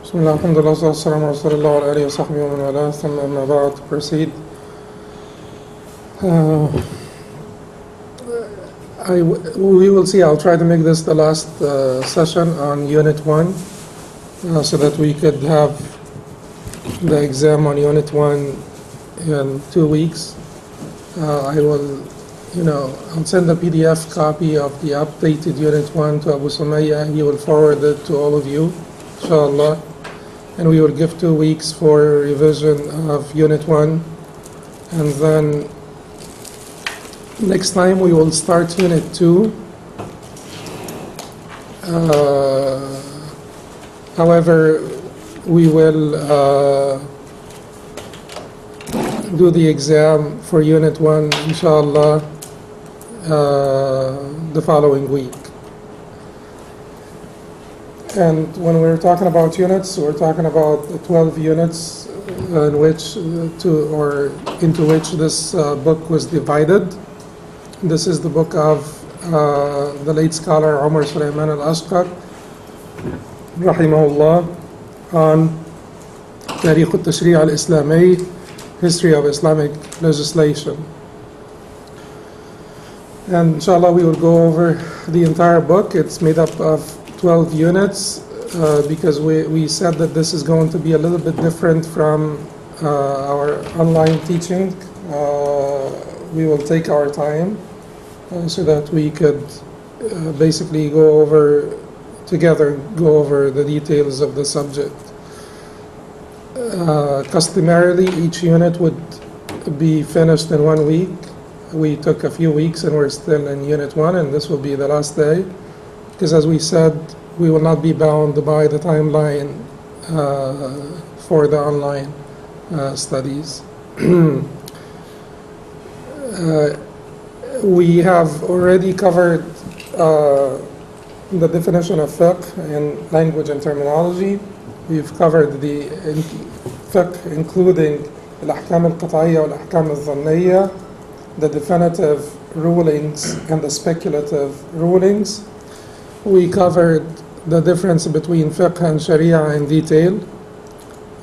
بسم الله الحمد لله والصلاة والسلام على رسول الله وعلى آله وصحبه ومن والاه ثم أما بعد to proceed. We will see. I'll try to make this the last session on Unit 1 so that we could have the exam on Unit 1 in 2 weeks. I will, I'll send a PDF copy of the updated Unit 1 to Abu Sumayya. He will forward it to all of you, inshallah. And we will give 2 weeks for revision of Unit 1. And then next time we will start Unit 2. However, we will do the exam for Unit 1, inshallah, the following week. And when we're talking about units, we're talking about 12 units into which this book was divided. This is the book of the late scholar Umar Sulaiman al-Ashqar, rahimahullah, on Tarikh al-Tashri' al-Islami, history of Islamic legislation. And inshallah we will go over the entire book. It's made up of 12 units because we said that this is going to be a little bit different from our online teaching. We will take our time so that we could basically go over the details of the subject. Customarily, each unit would be finished in 1 week. We took a few weeks and we're still in Unit 1, and this will be the last day. Because as we said, we will not be bound by the timeline for the online studies. We have already covered the definition of fiqh in language and terminology. We've covered the fiqh including al-ahkam al-qat'iyya wal-ahkam al-dhanniyya, the definitive rulings and the speculative rulings. We covered the difference between fiqh and sharia in detail,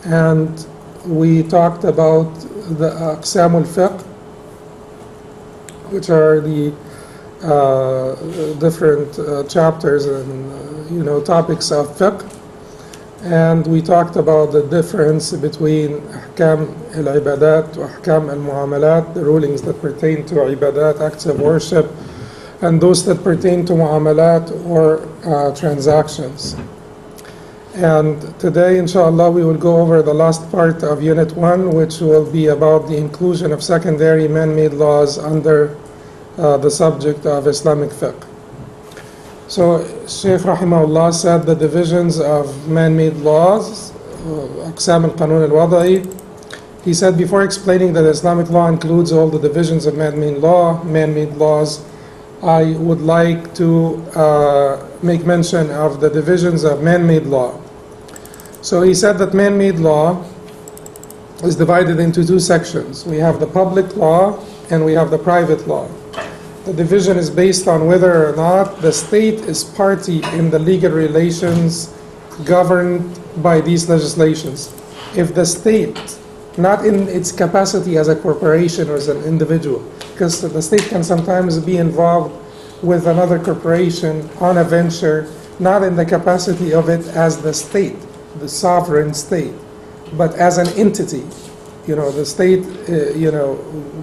and we talked about the aqsam al-fiqh, which are the different chapters and topics of fiqh. And we talked about the difference between ahkam al-ibadat wa ahkam al-muamalat, the rulings that pertain to ibadat, acts of worship, and those that pertain to muamalat or transactions. And today, inshallah, we will go over the last part of Unit 1, which will be about the inclusion of secondary man-made laws under the subject of Islamic fiqh. So, Shaykh Rahimahullah said the divisions of man-made laws, Aqsam al-Qanun al-Wada'i. He said before explaining that Islamic law includes all the divisions of man-made laws, I would like to make mention of the divisions of man-made law. So he said that man-made law is divided into 2 sections. We have the public law and we have the private law. The division is based on whether or not the state is party in the legal relations governed by these legislations. If the state, not in its capacity as a corporation or as an individual, because the state can sometimes be involved with another corporation on a venture, not in the capacity of it as the state, the sovereign state, but as an entity. The state,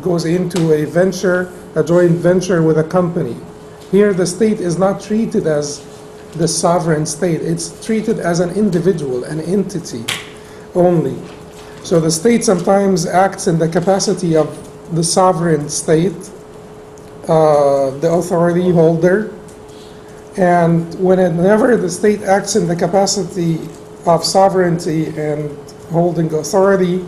goes into a venture, a joint venture with a company. Here, the state is not treated as the sovereign state. It's treated as an individual, an entity only. So the state sometimes acts in the capacity of the sovereign state, the authority holder, and whenever the state acts in the capacity of sovereignty and holding authority,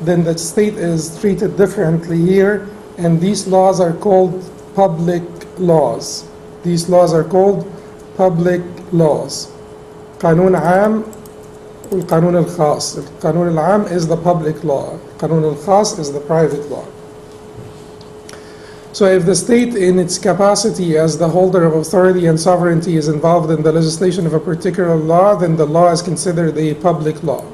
then the state is treated differently here, and these laws are called public laws. These laws are called public laws. Qanun Aam wal Qanun al-Khas. Qanun al-Aam is the public law. Qanun al-Khas is the private law. So if the state in its capacity as the holder of authority and sovereignty is involved in the legislation of a particular law, then the law is considered a public law.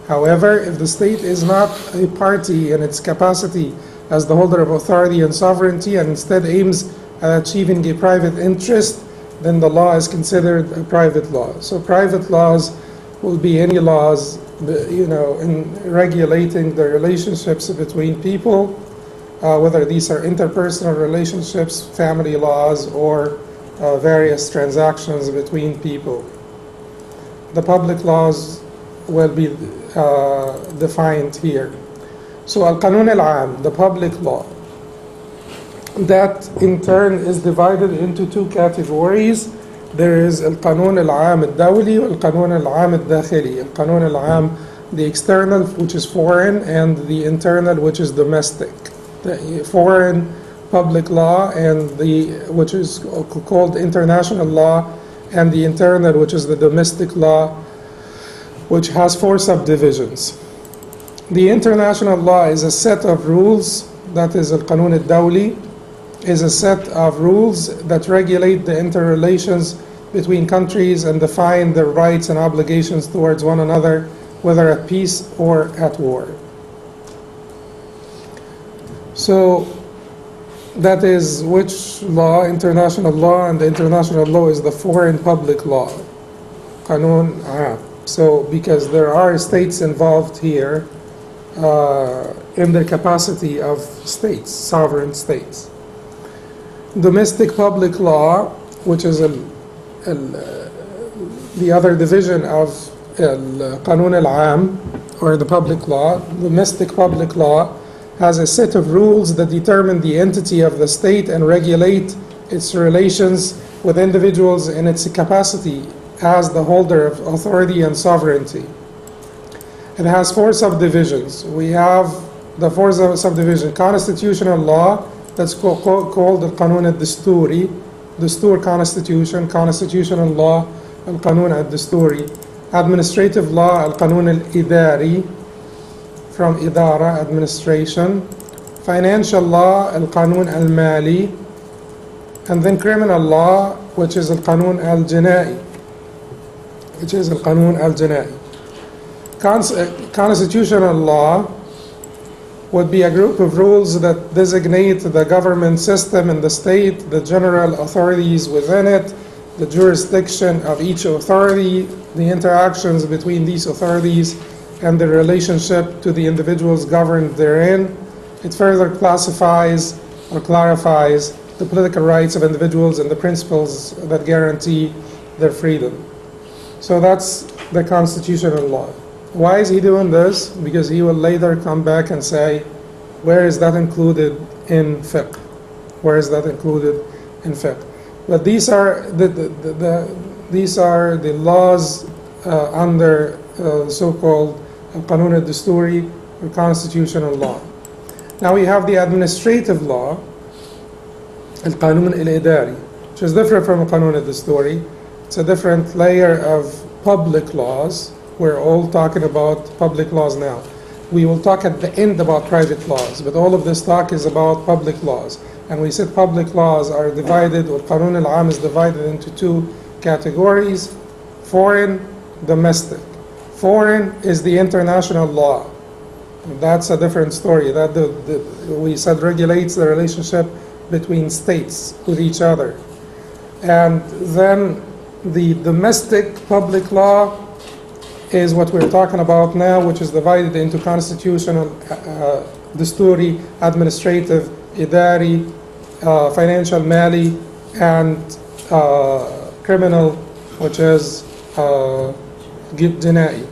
However, if the state is not a party in its capacity as the holder of authority and sovereignty and instead aims at achieving a private interest, then the law is considered a private law. So private laws will be any laws, in regulating the relationships between people, whether these are interpersonal relationships, family laws, or various transactions between people. The public laws will be defined here. So Al-Qanun Al-Am, the public law, that in turn is divided into two categories. There is Al-Qanun Al-Am Al-Dawli and Al-Qanun Al-Am Al-Dakhili. Al-Qanun Al-Am, the external, which is foreign, and the internal, which is domestic. The foreign public law and which is called international law, and the internal, which is the domestic law, which has 4 subdivisions. The international law is a set of rules, that is Al-Qanun Al-Dawli, is a set of rules that regulate the interrelations between countries and define their rights and obligations towards one another, whether at peace or at war. So that is which law? International law, and the international law is the foreign public law, Qanun Am. So because there are states involved here in their capacity of states, sovereign states. Domestic public law, which is the other division of Qanun Al-Am, or the public law. Domestic public law has a set of rules that determine the entity of the state and regulate its relations with individuals in its capacity as the holder of authority and sovereignty. It has 4 subdivisions. We have the 4 subdivisions: constitutional law, that's called the Qanun al-Dasturi, Dastur constitution, constitutional law, al-Qanun al-Dasturi. Administrative law, al-Qanun al-Idari, from Idara, administration. Financial law, al-Qanun al-Mali. And then criminal law, which is al-Qanun al-Jinai, which is al-Qanun al-Jinai. Constitutional law would be a group of rules that designate the government system in the state, the general authorities within it, the jurisdiction of each authority, the interactions between these authorities, and the relationship to the individuals governed therein. It further classifies or clarifies the political rights of individuals and the principles that guarantee their freedom. So that's the constitutional law. Why is he doing this? Because he will later come back and say, where is that included in fiqh? Where is that included in fiqh? But these are the laws under so-called Qanun al-Dasturi, or constitutional law. Now we have the administrative law, al-Qanun al-Idari, which is different from Qanun al-Dasturi. It's a different layer of public laws. We're all talking about public laws now. We will talk at the end about private laws, but all of this talk is about public laws. And we said public laws are divided, or Qanun Al-Am is divided into 2 categories: foreign, domestic. Foreign is the international law. That's a different story. That we said regulates the relationship between states with each other. And then the domestic public law is what we're talking about now, which is divided into constitutional, dasturi, administrative, idari, financial, mali, and criminal, which is jinai.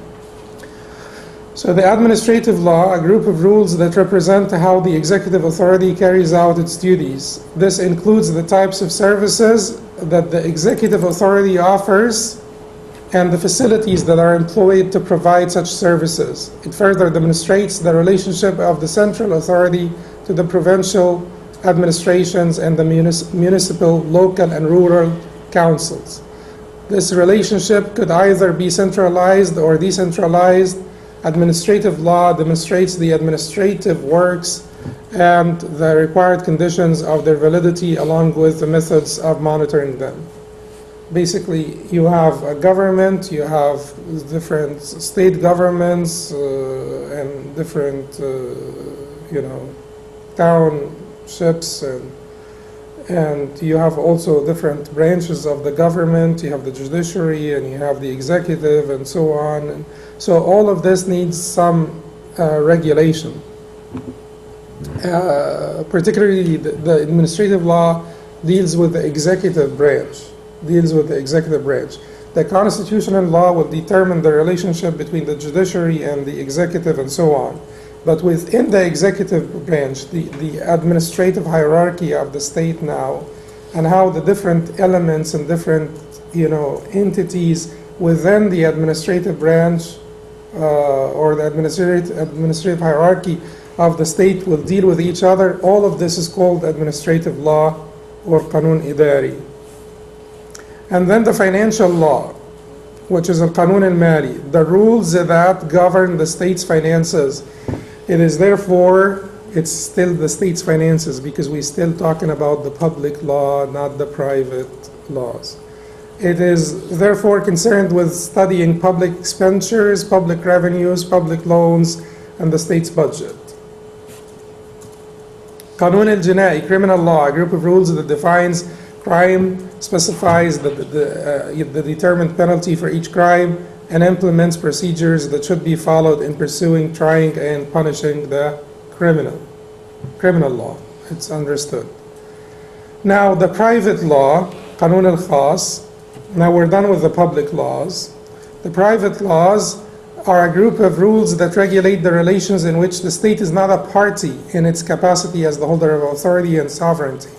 So the administrative law, a group of rules that represent how the executive authority carries out its duties. This includes the types of services that the executive authority offers and the facilities that are employed to provide such services. It further demonstrates the relationship of the central authority to the provincial administrations and the municipal, local, and rural councils. This relationship could either be centralized or decentralized. Administrative law demonstrates the administrative works and the required conditions of their validity along with the methods of monitoring them. Basically, you have a government, you have different state governments and different, townships, and you have also different branches of the government. You have the judiciary and you have the executive and so on. And so all of this needs some regulation. Particularly the administrative law deals with the executive branch. The constitutional law will determine the relationship between the judiciary and the executive and so on. But within the executive branch, the administrative hierarchy of the state now, and how the different elements and different entities within the administrative branch or the administrative hierarchy of the state will deal with each other, all of this is called administrative law or qanun idari. And then the financial law, which is al-qanun al-mali, the rules that govern the state's finances. It is therefore, it's still the state's finances because we're still talking about the public law, not the private laws. It is therefore concerned with studying public expenditures, public revenues, public loans, and the state's budget. Qanun al-Jina'i, criminal law, a group of rules that defines crime, specifies the determined penalty for each crime, and implements procedures that should be followed in pursuing, trying, and punishing the criminal law. It's understood. Now the private law, Qanun al-Khas. Now we're done with the public laws. The private laws are a group of rules that regulate the relations in which the state is not a party in its capacity as the holder of authority and sovereignty.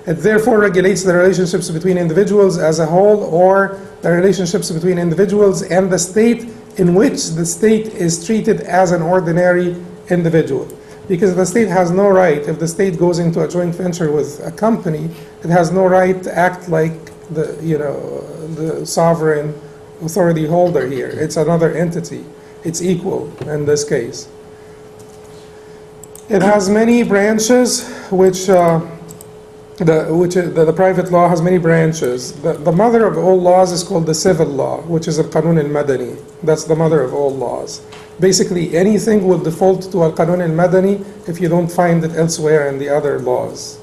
It therefore regulates the relationships between individuals as a whole, or the relationships between individuals and the state in which the state is treated as an ordinary individual. Because the state has no right, if the state goes into a joint venture with a company, it has no right to act like the sovereign authority holder here. It's another entity. It's equal in this case. It has many branches, the private law has many branches. The mother of all laws is called the civil law, which is al-Qanun al-Madani. That's the mother of all laws. Basically, anything will default to al-Qanun al-Madani if you don't find it elsewhere in the other laws.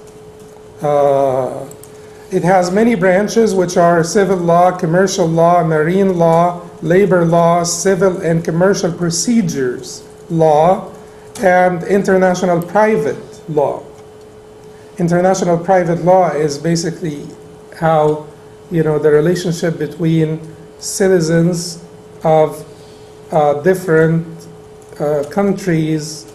It has many branches, which are civil law, commercial law, marine law, labor law, civil and commercial procedures law, and international private law. International private law is basically how, the relationship between citizens of different countries,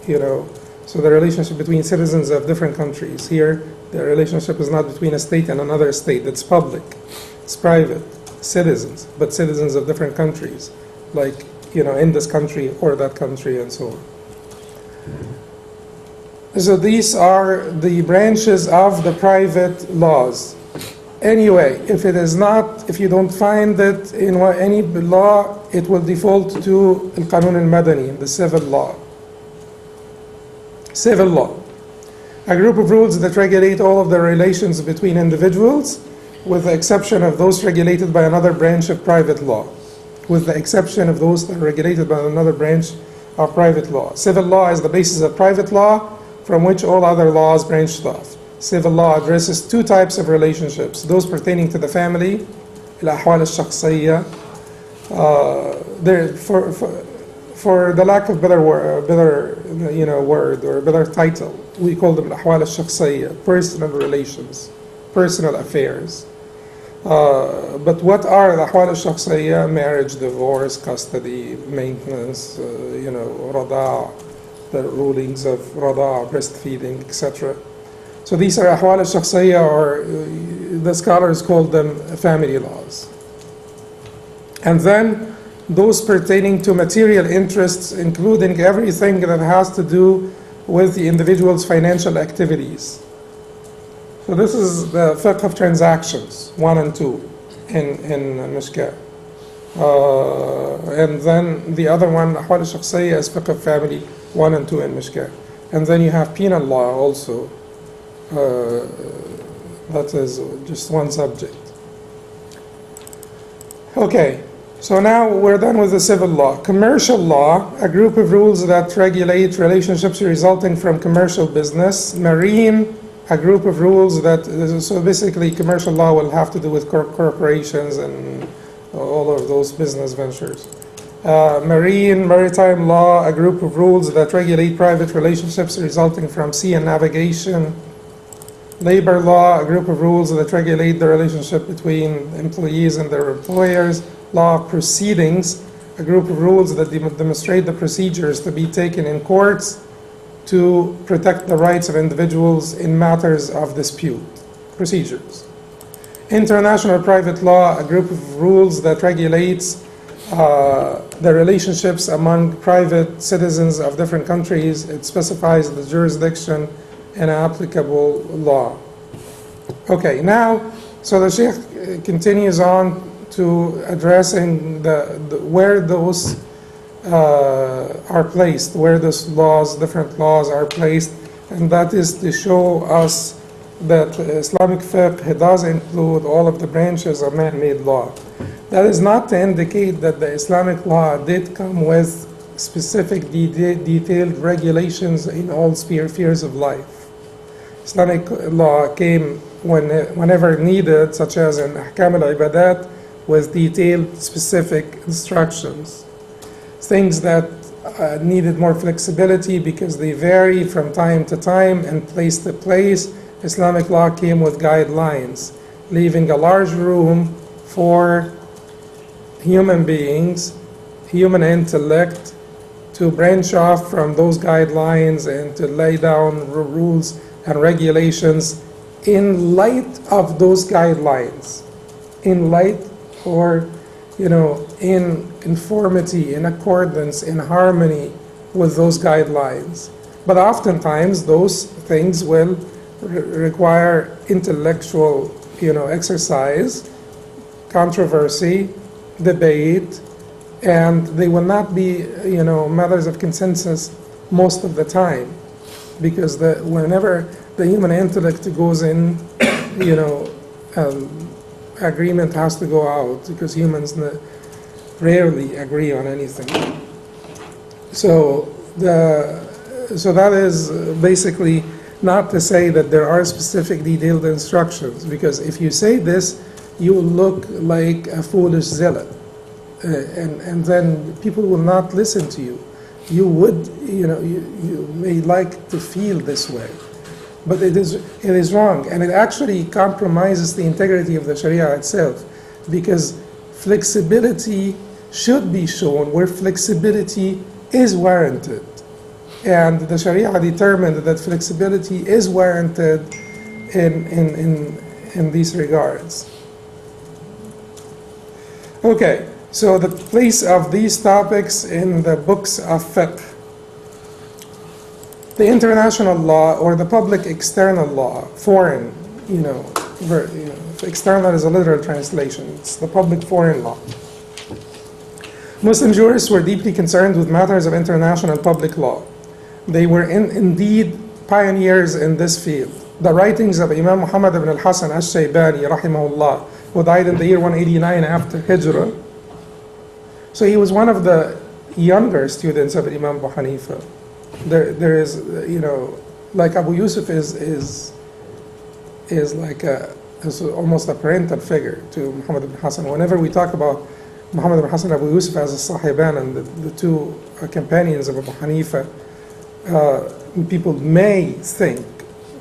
so the relationship between citizens of different countries. Here, the relationship is not between a state and another state. It's public, it's private, citizens, but citizens of different countries, like, in this country or that country and so on. So these are the branches of the private laws. Anyway, if you don't find it in any law, it will default to al-Qanun al-Madani, the civil law. Civil law, a group of rules that regulate all of the relations between individuals, with the exception of those regulated by another branch of private law. With the exception of those that are regulated by another branch of private law. Civil law is the basis of private law, from which all other laws branched off. Civil law addresses two types of relationships: those pertaining to the family, الأحوال الشخصية. For the lack of better word or better title, we call them الأحوال الشخصية, personal relations, personal affairs. But what are the أحوال الشخصية? Marriage, divorce, custody, maintenance, رضاع, the rulings of رضاع, breastfeeding, etc. So these are أحوال الشخصية, or the scholars call them family laws. And then those pertaining to material interests, including everything that has to do with the individual's financial activities. So this is the fiqh of transactions, 1 and 2 in Mishkat. And then the other one, أحوال الشخصية, is fiqh of family, 1 and 2 in Mishkat. And then you have penal law also. That is just one subject. Okay, so now we're done with the civil law. Commercial law, a group of rules that regulate relationships resulting from commercial business. Marine, a group of rules that, so basically commercial law will have to do with corporations and all of those business ventures. Maritime law, a group of rules that regulate private relationships resulting from sea and navigation. Labor law, a group of rules that regulate the relationship between employees and their employers. Law of proceedings, a group of rules that demonstrate the procedures to be taken in courts to protect the rights of individuals in matters of dispute. Procedures. International private law, a group of rules that regulates the relationships among private citizens of different countries. It specifies the jurisdiction and applicable law. Okay, now, so the Sheikh continues on to addressing where those are placed, where those laws, different laws are placed, and that is to show us that Islamic fiqh does include all of the branches of man-made law. That is not to indicate that the Islamic law did come with specific detailed regulations in all spheres of life. Islamic law came whenever needed, such as in Ahkam al-Ibadat, with detailed specific instructions. Things that needed more flexibility because they vary from time to time and place to place. Islamic law came with guidelines, leaving a large room for human beings, human intellect, to branch off from those guidelines and to lay down rules and regulations in light of those guidelines, in light or, in conformity, in accordance, in harmony with those guidelines. But oftentimes those things will require intellectual, exercise, controversy, debate, and they will not be, matters of consensus most of the time, because whenever the human intellect goes in, agreement has to go out, because humans rarely agree on anything. So that is basically not to say that there are specific detailed instructions, because if you say this, you will look like a foolish zealot, and then people will not listen to you. You would, you may like to feel this way, but it is wrong, and it actually compromises the integrity of the Sharia itself, because flexibility should be shown where flexibility is warranted, and the Sharia determined that flexibility is warranted in these regards. Okay, so the place of these topics in the books of fiqh. The international law, or the public external law, foreign, external is a literal translation. It's the public foreign law. Muslim jurists were deeply concerned with matters of international public law. They were indeed pioneers in this field. The writings of Imam Muhammad ibn al-Hasan al-Shaybani, rahimahullah, who died in the year 189 after Hijrah. So he was one of the younger students of Imam Abu Hanifa. There is, like Abu Yusuf is like is almost a parental figure to Muhammad ibn Hassan. Whenever we talk about Muhammad ibn Hassan and Abu Yusuf as a Sahiban and the two companions of Abu Hanifa, people may think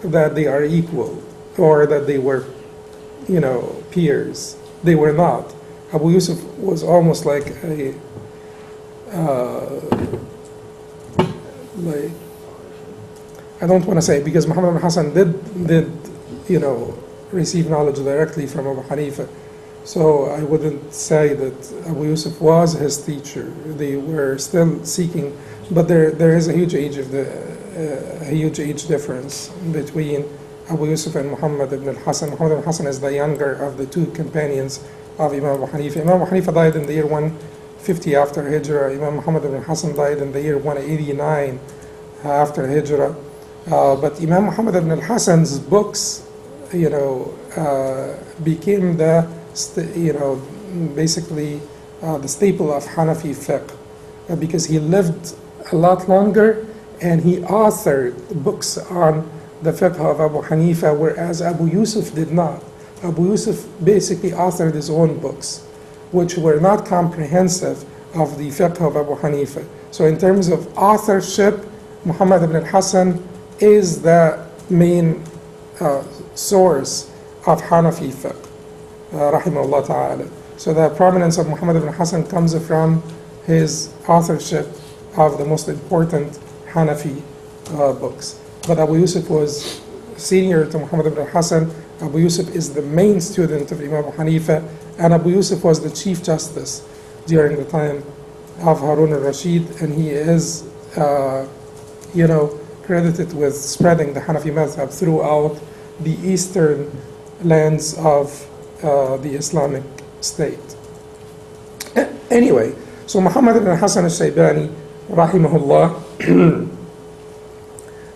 that they are equal or that they were, peers. They were not. Abu Yusuf was almost like a I don't want to say, because Muhammad ibn Hassan did receive knowledge directly from Abu Hanifa. So I wouldn't say that Abu Yusuf was his teacher. They were still seeking, but there is a huge age difference between Abu Yusuf and Muhammad ibn al-Hasan. Muhammad ibn al-Hasan is the younger of the two companions of Imam Abu Hanifa. Imam Abu Hanifa died in the year 150 after Hijrah. Imam Muhammad ibn al-Hasan died in the year 189 after Hijrah. But Imam Muhammad ibn al-Hasan's books, became the, basically the staple of Hanafi fiqh, because he lived a lot longer and he authored books on the fiqh of Abu Hanifa, whereas Abu Yusuf did not. Abu Yusuf basically authored his own books, which were not comprehensive of the fiqh of Abu Hanifa. So in terms of authorship, Muhammad ibn al-Hasan is the main source of Hanafi fiqh, rahimahullah ta'ala. So the prominence of Muhammad ibn al-Hasan comes from his authorship of the most important Hanafi books. But Abu Yusuf was senior to Muhammad ibn al-Hasan. Abu Yusuf is the main student of Imam Abu Hanifa, and Abu Yusuf was the Chief Justice during the time of Harun al-Rashid, and he is, credited with spreading the Hanafi madhab throughout the eastern lands of the Islamic State. Anyway, so Muhammad ibn Hassan al-Shaybani, rahimahullah,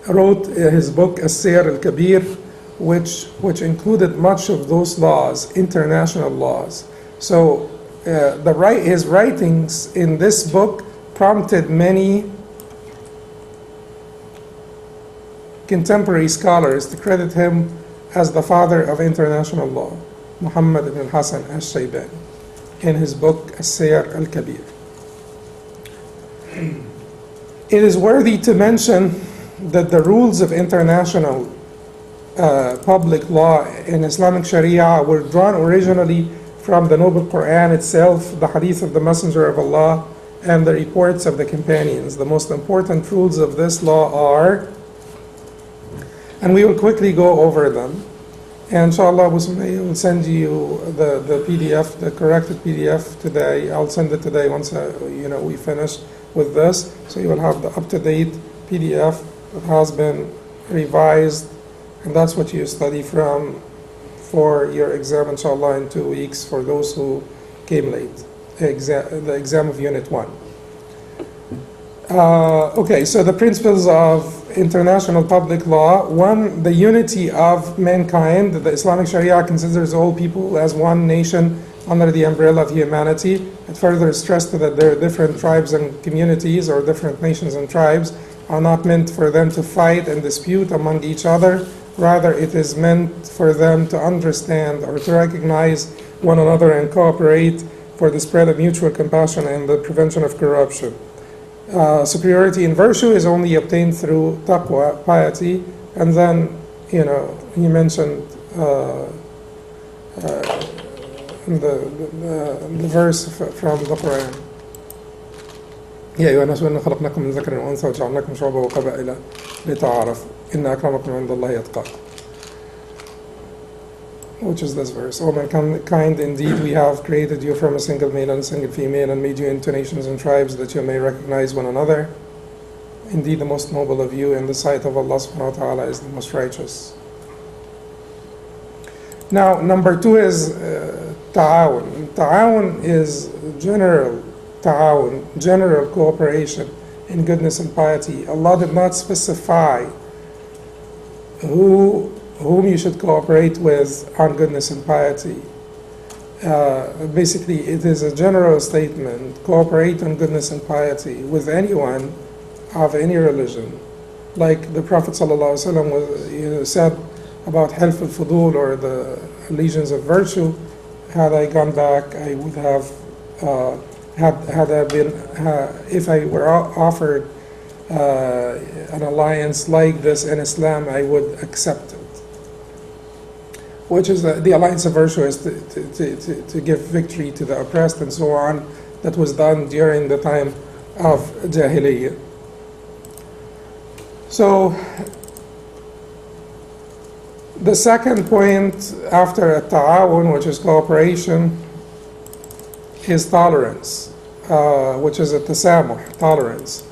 wrote his book As-Siyar al-Kabir, which included much of those laws, international laws. So his writings in this book prompted many contemporary scholars to credit him as the father of international law, Muhammad ibn Hassan al-Shaybani, in his book As-Siyar al-Kabir. It is worthy to mention that the rules of international public law in Islamic Sharia were drawn originally from the Noble Quran itself, the Hadith of the Messenger of Allah, and the reports of the companions. The most important rules of this law are, and we will quickly go over them. And inshallah, Abu Sumayya will send you the PDF, the corrected PDF today. I'll send it today once we finish with this. So you will have the up-to-date PDF that has been revised, and that's what you study from for your exam, inshallah, in 2 weeks for those who came late, the exam of Unit 1. Okay, so the principles of international public law. One, the unity of mankind. The Islamic Sharia considers all people as one nation under the umbrella of humanity. It further stressed that there are different tribes and communities, or different nations and tribes, are not meant for them to fight and dispute among each other. Rather, it is meant for them to understand or to recognize one another and cooperate for the spread of mutual compassion and the prevention of corruption. Superiority in virtue is only obtained through taqwa, piety, and then, he mentioned the verse from the Quran. يا أيها الناس إنا خلقناكم من ذكر وأنثى وجعلناكم شعوبا وقبائل لتعارفوا إن أكرمكم عند الله أتقاكم. Which is this verse. O mankind, indeed we have created you from a single male and a single female, and made you into nations and tribes that you may recognize one another. Indeed, the most noble of you in the sight of Allah subhanahu wa ta'ala is the most righteous. Now, number 2 is ta'awun. Ta'awun is general ta'awun, general cooperation in goodness and piety. Allah did not specify whom you should cooperate with on goodness and piety. Basically, it is a general statement: cooperate on goodness and piety with anyone of any religion. Like the Prophet ﷺ said about Hilf al-Fudul, or the legions of virtue. Had I gone back, I would have, if I were offered an alliance like this in Islam, I would accept it. Which is the alliance of virtue is to give victory to the oppressed and so on. That was done during the time of Jahiliyyah. So the second point after ta'awun, which is cooperation, is tolerance, which is a tasamuh, tolerance.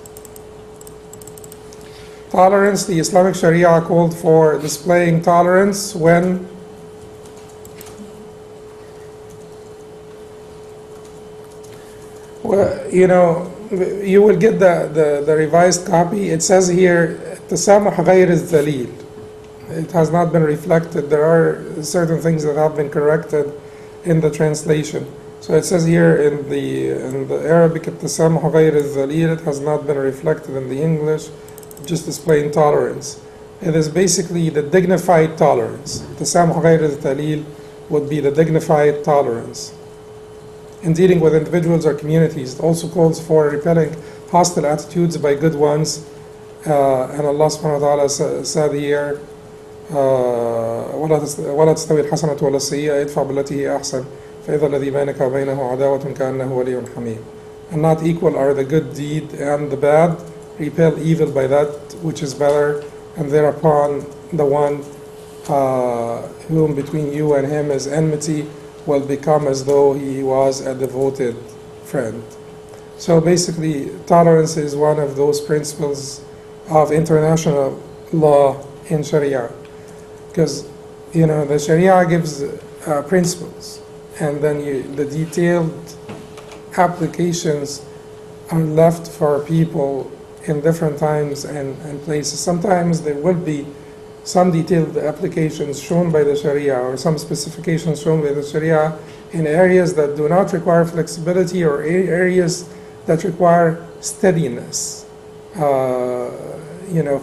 Tolerance, the Islamic Sharia called for displaying tolerance when you will get the revised copy. It says here التسامح غير الذليل. It has not been reflected. There are certain things that have been corrected in the translation. So it says here in the Arabic, التسامح غير الذليل. It has not been reflected in the English, just as plain tolerance. It is basically the dignified tolerance. التسامح غير الذليل would be the dignified tolerance. In dealing with individuals or communities, it also calls for repelling hostile attitudes by good ones. And Allah subhanahu wa ta'ala said here, ولا تستوي الحسنة ولا السيئة ادفع بالتي هي أحسن فإذا الذي بينك وبينه عداوة كأنه ولي حميم. And not equal are the good deed and the bad. Repel evil by that which is better, and thereupon the one whom between you and him is enmity will become as though he was a devoted friend. So basically, tolerance is one of those principles of international law in Sharia. Because, the Sharia gives principles, and then the detailed applications are left for people in different times and places. Sometimes there will be some detailed applications shown by the Sharia or some specifications shown by the Sharia in areas that do not require flexibility or areas that require steadiness,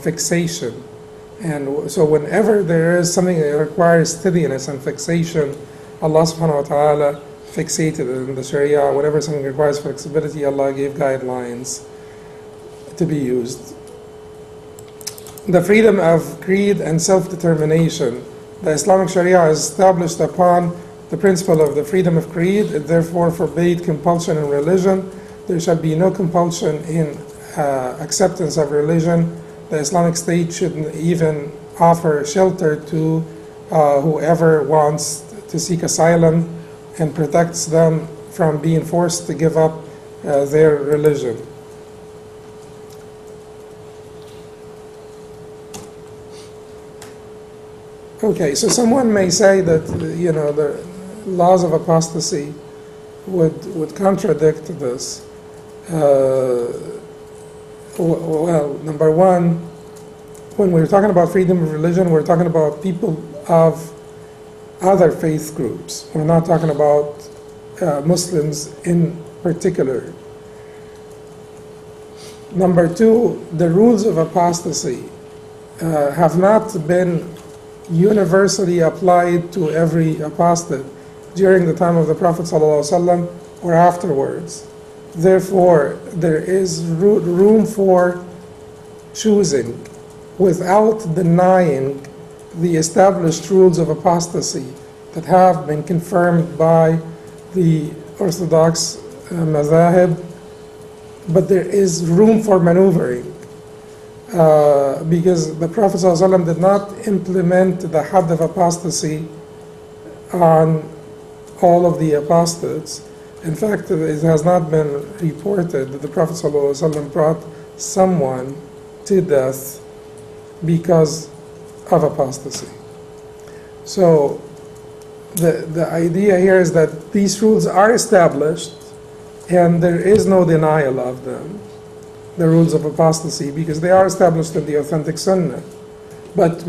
fixation. And so whenever there is something that requires steadiness and fixation, Allah subhanahu wa ta'ala fixated it in the Sharia. Whenever something requires flexibility, Allah gave guidelines to be used. The freedom of creed and self-determination. The Islamic Sharia is established upon the principle of the freedom of creed. It therefore forbade compulsion in religion. There shall be no compulsion in acceptance of religion. The Islamic State shouldn't even offer shelter to whoever wants to seek asylum, and protects them from being forced to give up their religion. Okay, so someone may say that the laws of apostasy would contradict this. Well, number one, when we're talking about freedom of religion, we're talking about people of other faith groups. We're not talking about Muslims in particular. Number two, the rules of apostasy have not been universally applied to every apostate during the time of the Prophet ﷺ or afterwards. Therefore, there is room for choosing without denying the established rules of apostasy that have been confirmed by the Orthodox Mazahib, but there is room for maneuvering because the Prophet ﷺ did not implement the had of apostasy on all of the apostates. In fact, it has not been reported that the Prophet ﷺ brought someone to death because of apostasy. So the idea here is that these rules are established and there is no denial of them, the rules of apostasy, because they are established in the authentic Sunnah. But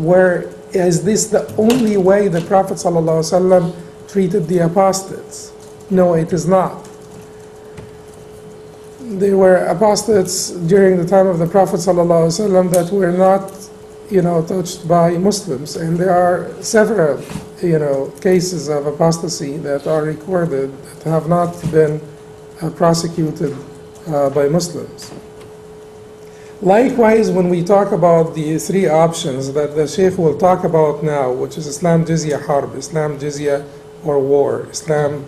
is this the only way the Prophet ﷺ treated the apostates? No, it is not. There were apostates during the time of the Prophet ﷺ that were not, touched by Muslims, and there are several, cases of apostasy that are recorded that have not been prosecuted by Muslims. Likewise, when we talk about the three options that the Shaykh will talk about now, which is Islam Jizya Harb, Islam Jizya or war, Islam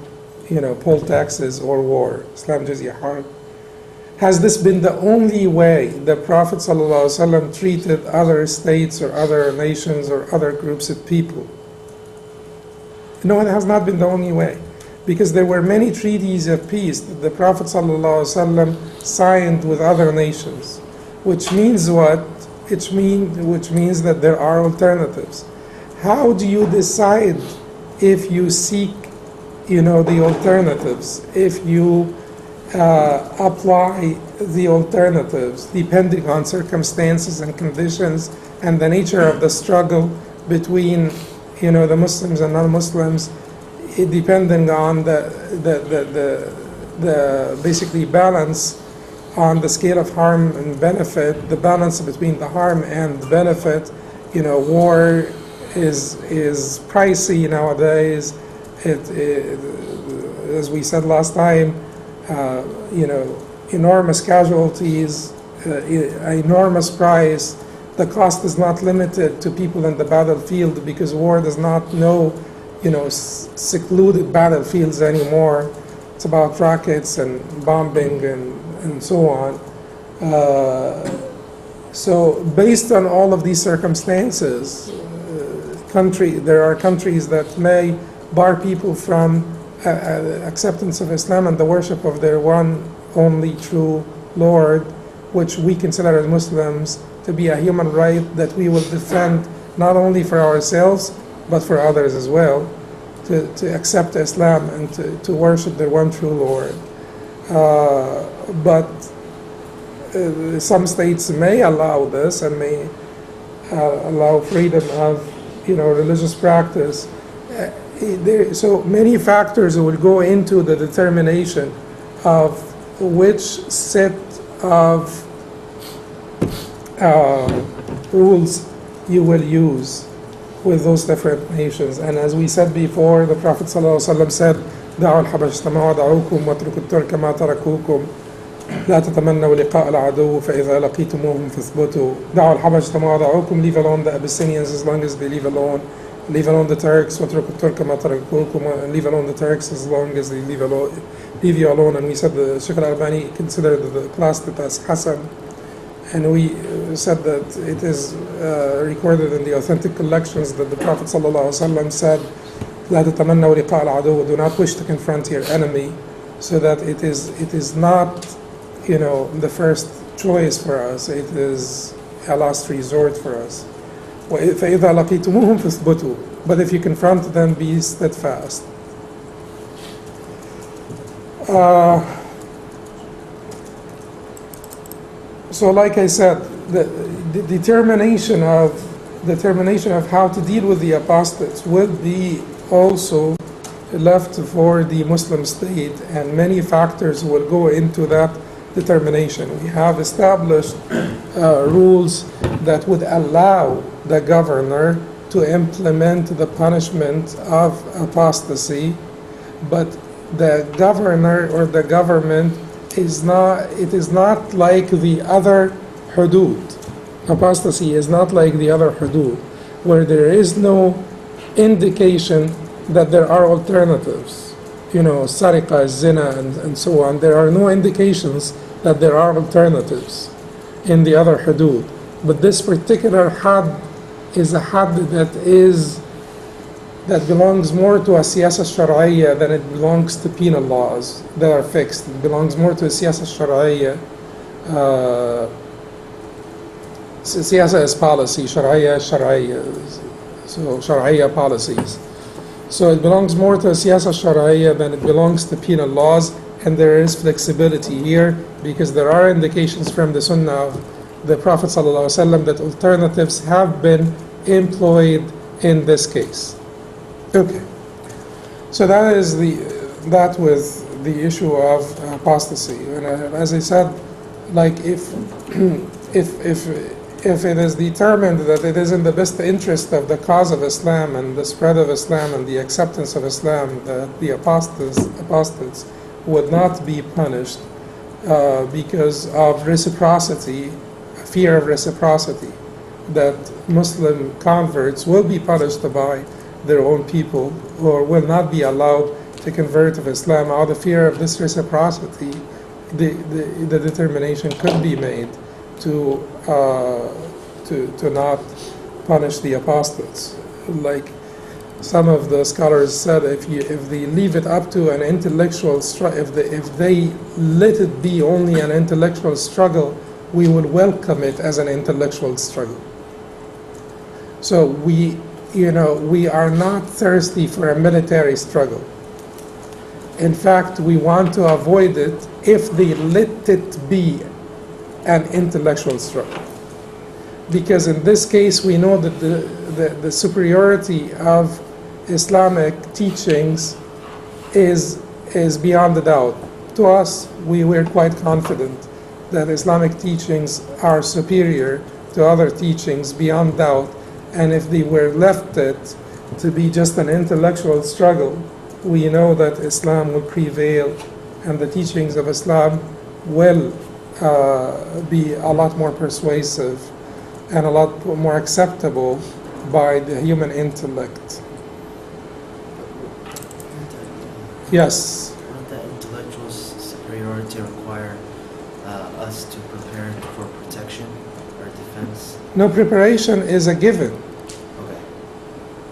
poll taxes or war, Islam Jizya Harb. Has this been the only way the Prophet ﷺ treated other states or other nations or other groups of people? No, it has not been the only way, because there were many treaties of peace that the Prophet ﷺ signed with other nations, which means what? Which means that there are alternatives. How do you decide if you seek the alternatives, if you apply the alternatives depending on circumstances and conditions and the nature of the struggle between, the Muslims and non-Muslims, depending on the basically balance on the scale of harm and benefit, the balance between the harm and the benefit. War is pricey nowadays. As we said last time, enormous casualties, enormous price. The cost is not limited to people in the battlefield because war does not know, secluded battlefields anymore. It's about rockets and bombing and so on. So based on all of these circumstances, there are countries that may bar people from acceptance of Islam and the worship of their one only true Lord, which we consider as Muslims to be a human right that we will defend not only for ourselves but for others as well, to accept Islam and to worship their one true Lord. But some states may allow this and may allow freedom of religious practice. So many factors will go into the determination of which set of rules you will use with those different nations. And as we said before, the Prophet ﷺ said, دعوا الحبشة ما وضعوكم واتركوا الترك ما تركوكم لا تتمنوا لقاء العدو فإذا لقيتموهم فاثبتوا. دعوا الحبشة ما وضعوكم, leave alone the Abyssinians as long as they leave alone the Turks, واتركوا الترك ما تركوكم, leave alone the Turks as long as they leave you alone. And we said the Sheikh al-Albani considered the class that as Hasan, and we said that it is recorded in the authentic collections that the Prophet ﷺ said, لا تتمنوا لقاء العدو, do not wish to confront your enemy, so that it is not the first choice for us, it is a last resort for us. فإذا لقيتموهم فاثبتوا, but if you confront them, be steadfast. So like I said, the determination of how to deal with the apostates will be also left for the Muslim state, and many factors will go into that determination. We have established rules that would allow the governor to implement the punishment of apostasy, but the governor or the government is not like the other hudud. Apostasy is not like the other hudud, where there is no indication that there are alternatives. Sariqa, zina, and so on. There are no indications that there are alternatives in the other hudud. But this particular had is a had that belongs more to a siyasa shar'iyya than it belongs to penal laws that are fixed. It belongs more to a siyasa shar'iyya. Siyasa is policy, shar'iyya is shar'iyya. So shar'iyya policies. So it belongs more to a siyasa shar'iyya than it belongs to penal laws, and there is flexibility here because there are indications from the Sunnah of the Prophet ﷺ that alternatives have been employed in this case. Okay, so that with the issue of apostasy. And as I said, like if it is determined that it is in the best interest of the cause of Islam and the spread of Islam and the acceptance of Islam that the apostates would not be punished because of reciprocity, fear of reciprocity, that Muslim converts will be punished by their own people or will not be allowed to convert to Islam out of fear of this reciprocity, the determination could be made to not punish the apostates. Like some of the scholars said, if they leave it up to an intellectual if they let it be only an intellectual struggle, we will welcome it as an intellectual struggle. So we are not thirsty for a military struggle. In fact, we want to avoid it if they let it be an intellectual struggle. Because in this case, we know that the superiority of Islamic teachings is beyond a doubt. To us, we were quite confident that Islamic teachings are superior to other teachings beyond doubt, and if they were left it to be just an intellectual struggle, we know that Islam will prevail and the teachings of Islam will be a lot more persuasive and a lot more acceptable by the human intellect. Yes? Wouldn't that intellectual superiority require us to prepare for protection or defense? No, preparation is a given. Okay.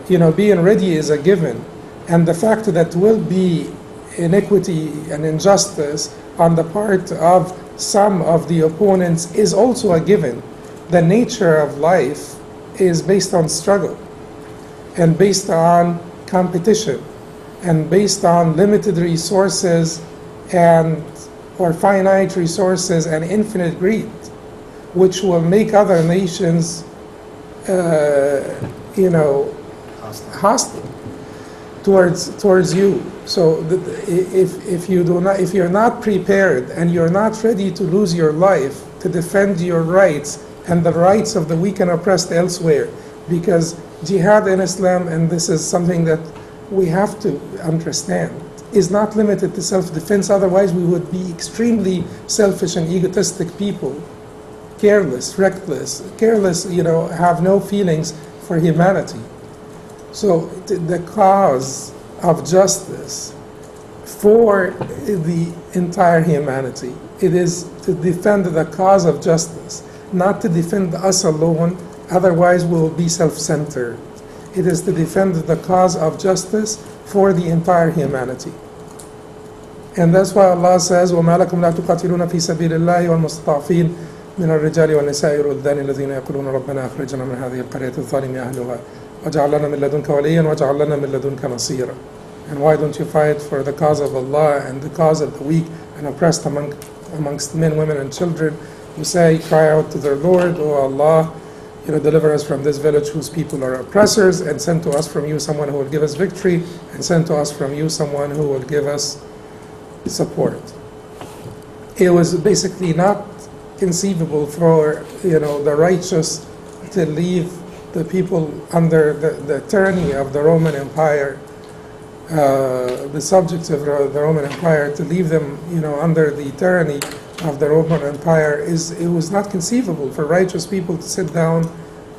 You know, being ready is a given. And the fact that will be inequity and injustice on the part of some of the opponents is also a given. The nature of life is based on struggle and based on competition and based on limited resources or finite resources and infinite greed, which will make other nations, hostile towards you. So if you're not prepared and you're not ready to lose your life to defend your rights and the rights of the weak and oppressed elsewhere, because jihad in Islam, and this is something that we have to understand, is not limited to self-defense. Otherwise, we would be extremely selfish and egotistic people, careless, reckless, have no feelings for humanity. So the cause of justice for the entire humanity, it is to defend the cause of justice, not to defend us alone, otherwise we will be self-centered. It is to defend the cause of justice for the entire humanity. And that's why Allah says, وَمَا لَكُمْ لَا تُقَاتِلُونَ فِي سَبِيلِ اللَّهِ وَالْمُسْتَضْعَفِينَ مِنَ الرِّجَالِ وَالنِّسَاءِ وَالْوِلْدَانِ الَّذِينَ يَقُولُونَ رَبَّنَا أَخْرِجْنَا مِنْ هَذِهِ الْقَرْيَةِ الظَّالِمِ أَهْلُهَا وَاجْعَلْ لَنَا مِنْ لَدُنْكَ وَلِيًّا وَاجْعَلْ لَنَا مِنْ لَدُنْكَ نَصِيرًا. And why don't you fight for the cause of Allah and the cause of the weak and oppressed amongst men, women, and children who say, cry out to their Lord, O Allah, deliver us from this village whose people are oppressors, and send to us from you someone who will give us victory, and send to us from you someone who will give us support. It was basically not conceivable for the righteous to leave the people under the tyranny of the Roman Empire, the subjects of the Roman Empire, to leave them under the tyranny of the Roman Empire. It was not conceivable for righteous people to sit down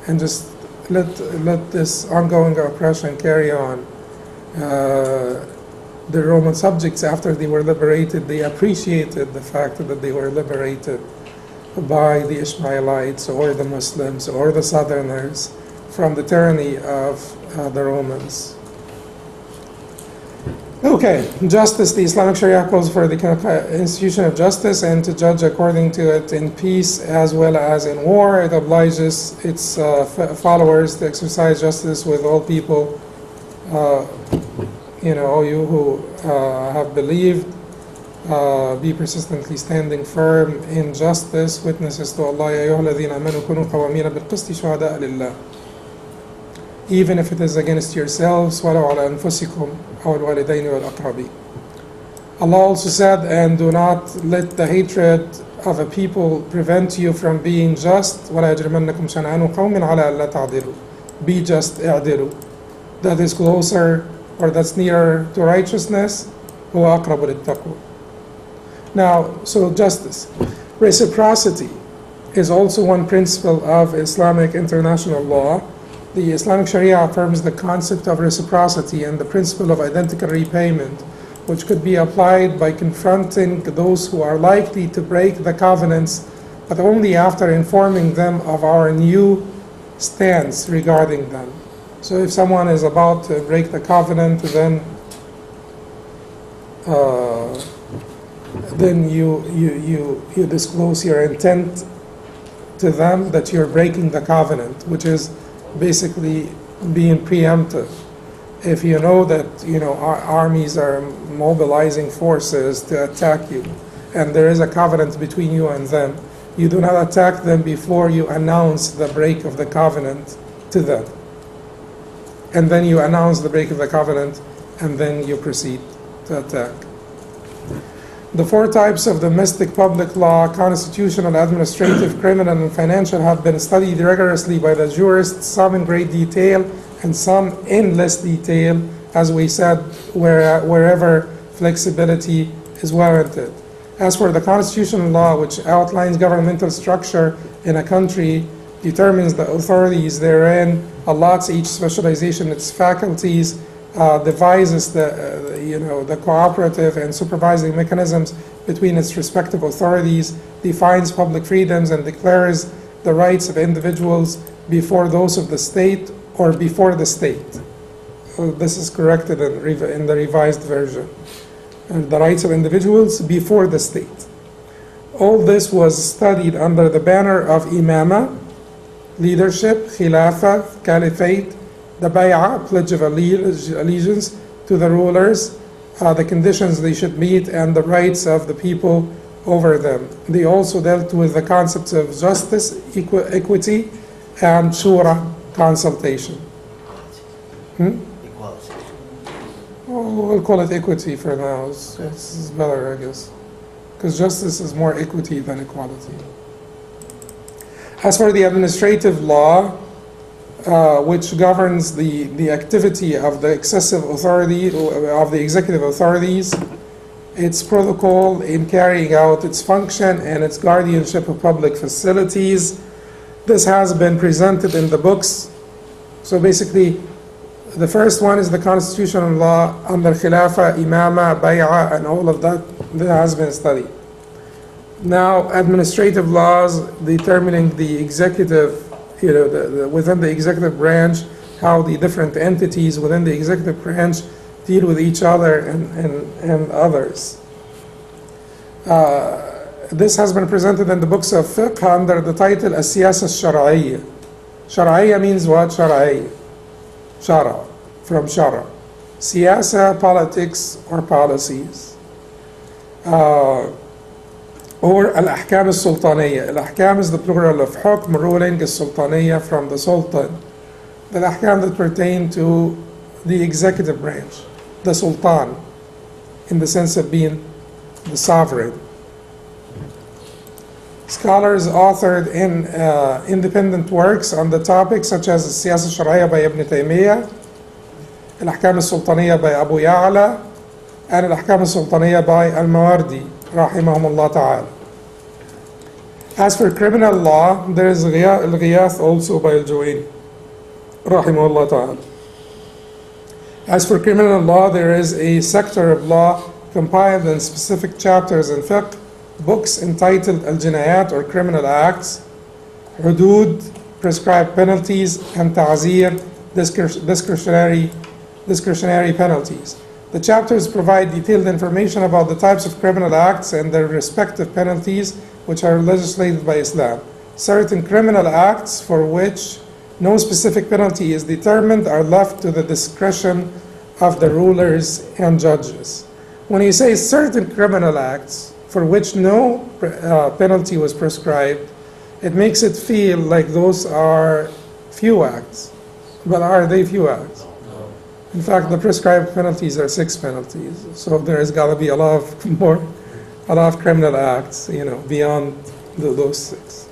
and just let this ongoing oppression carry on. The Roman subjects, after they were liberated, they appreciated the fact that they were liberated by the Ishmaelites or the Muslims or the Southerners from the tyranny of the Romans. Okay, justice. The Islamic Sharia calls for the institution of justice and to judge according to it in peace as well as in war. It obliges its followers to exercise justice with all people. All you who have believed, be persistently standing firm in justice, witnesses to Allah. يا أيها الذين آمنوا كونوا قوامين بالقسط شهداء لله. Even if it is against yourselves, وَلَوْ عَلَى أَنفُسِكُمْ أَوْ الْوَالِدَيْنِ وَالْأَقْرَبِينَ. Allah also said, and do not let the hatred of a people prevent you from being just. وَلَا يَجْرِمَنَّكُمْ شَنَآنُ قَوْمٍ عَلَى أَلَّا تَعْدِلُوا. Be just, اعدلوا. That is closer, or that's nearer to righteousness. هُوَ أَقْرَبُ لِلتَّقْوَى. Now, so justice. Reciprocity is also one principle of Islamic international law. The Islamic Sharia affirms the concept of reciprocity and the principle of identical repayment, which could be applied by confronting those who are likely to break the covenants, but only after informing them of our new stance regarding them. So if someone is about to break the covenant, then you disclose your intent to them that you're breaking the covenant, which is basically being preemptive if you know that armies are mobilizing forces to attack you, and there is a covenant between you and them, you do not attack them before you announce the break of the covenant to them. And then you announce the break of the covenant, and then you proceed to attack. The four types of domestic public law, constitutional, administrative, criminal, and financial, have been studied rigorously by the jurists, some in great detail and some in less detail, as we said, wherever flexibility is warranted. As for the constitutional law, which outlines governmental structure in a country, determines the authorities therein, allots each specialization its faculties, devises the cooperative and supervising mechanisms between its respective authorities, defines public freedoms, and declares the rights of individuals before those of the state or before the state. This is corrected in the revised version. And the rights of individuals before the state. All this was studied under the banner of imama, leadership, khilafah, caliphate, the bay'ah, pledge of allegiance to the rulers, the conditions they should meet, and the rights of the people over them. They also dealt with the concepts of justice, equity, and shura, consultation. Equality. Oh, we'll call it equity for now. It's better, I guess. Because justice is more equity than equality. As for the administrative law, which governs the activity of the excessive authority of the executive authorities, its protocol in carrying out its function, and its guardianship of public facilities. This has been presented in the books. So basically, the first one is the constitutional law under Khilafah, Imama, Bay'ah, and all of that has been studied. Now, administrative laws determining the executive, within the executive branch, how the different entities within the executive branch deal with each other and others. This has been presented in the books of fiqh under the title As-Siyasa Al-Shar'iyya. Shar'iyya means what? Shar'iyya. Shara, from Shara. Siyasa, politics or policies. Or Al-Ahkam Al-Sultaniyya. Al-Ahkam is the plural of Hukm, ruling, Al-Sultaniyya, from the Sultan. The Ahkam that pertain to the executive branch, the Sultan, in the sense of being the sovereign. Scholars authored in independent works on the topic, such as Siyasa Al-Shar'iyya by Ibn Taymiyyah, Al-Ahkam Al-Sultaniyya by Abu Ya'la, and Al-Ahkam Al-Sultaniyya by Al-Mawardi, rahimahumullah ta'ala. As for criminal law, there is Al-Ghiyath also by Al-Juwayni, rahimahullah ta'ala. As for criminal law, there is a sector of law compiled in specific chapters in fiqh, books entitled Al-Jinayat, or Criminal Acts, Hudud, Prescribed Penalties, and Ta'zir, discretionary penalties. The chapters provide detailed information about the types of criminal acts and their respective penalties, which are legislated by Islam. Certain criminal acts for which no specific penalty is determined are left to the discretion of the rulers and judges. When you say certain criminal acts for which no penalty was prescribed, it makes it feel like those are few acts. But are they few acts? No. In fact, the prescribed penalties are 6 penalties. So there's got to be a lot of criminal acts, beyond those 6.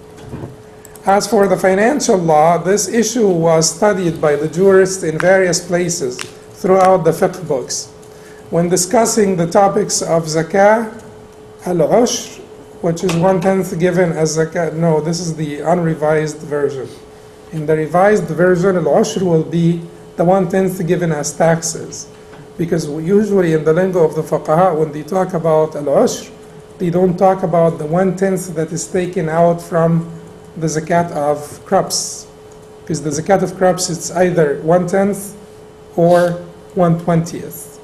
As for the financial law, this issue was studied by the jurists in various places throughout the fiqh books. When discussing the topics of zakah, al-ushr, which is 1/10 given as zakah. No, this is the unrevised version. In the revised version, al-ushr will be the 1/10 given as taxes. Because usually in the lingo of the fuqaha, when they talk about al-ushr, they don't talk about the 1/10 that is taken out from the zakat of crops. Because the zakat of crops, it's either 1/10 or 1/20th.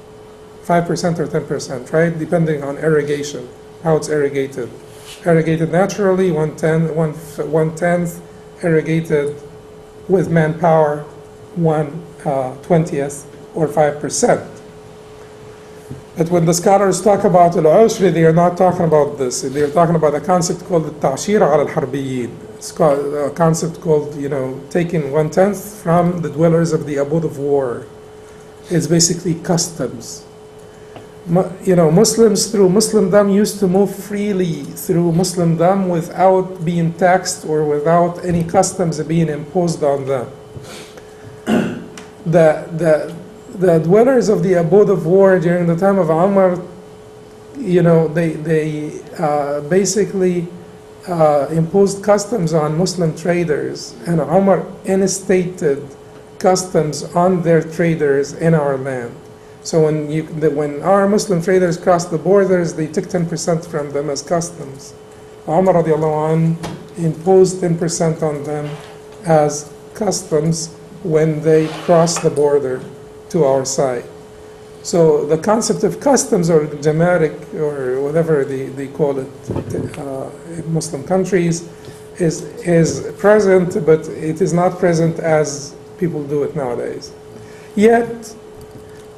5% or 10%, right? Depending on irrigation, how it's irrigated. Irrigated naturally, 1/10, irrigated with manpower, 1/20th or 5%. But when the scholars talk about al-ushr, they are not talking about this. They are talking about a concept called al-ta'shir al-harbiyin. It's called a concept called, taking 1/10 from the dwellers of the abode of war. It's basically customs. Muslims through Muslimdom used to move freely through Muslimdom without being taxed or without any customs being imposed on them. The dwellers of the abode of war during the time of Umar, they basically imposed customs on Muslim traders, and Umar instated customs on their traders in our land. So when our Muslim traders crossed the borders, they took 10% from them as customs. Umar radiallahu anh imposed 10% on them as customs when they crossed the border to our side. So the concept of customs, or jamarik, or whatever they call it in Muslim countries, is present, but it is not present as people do it nowadays. Yet,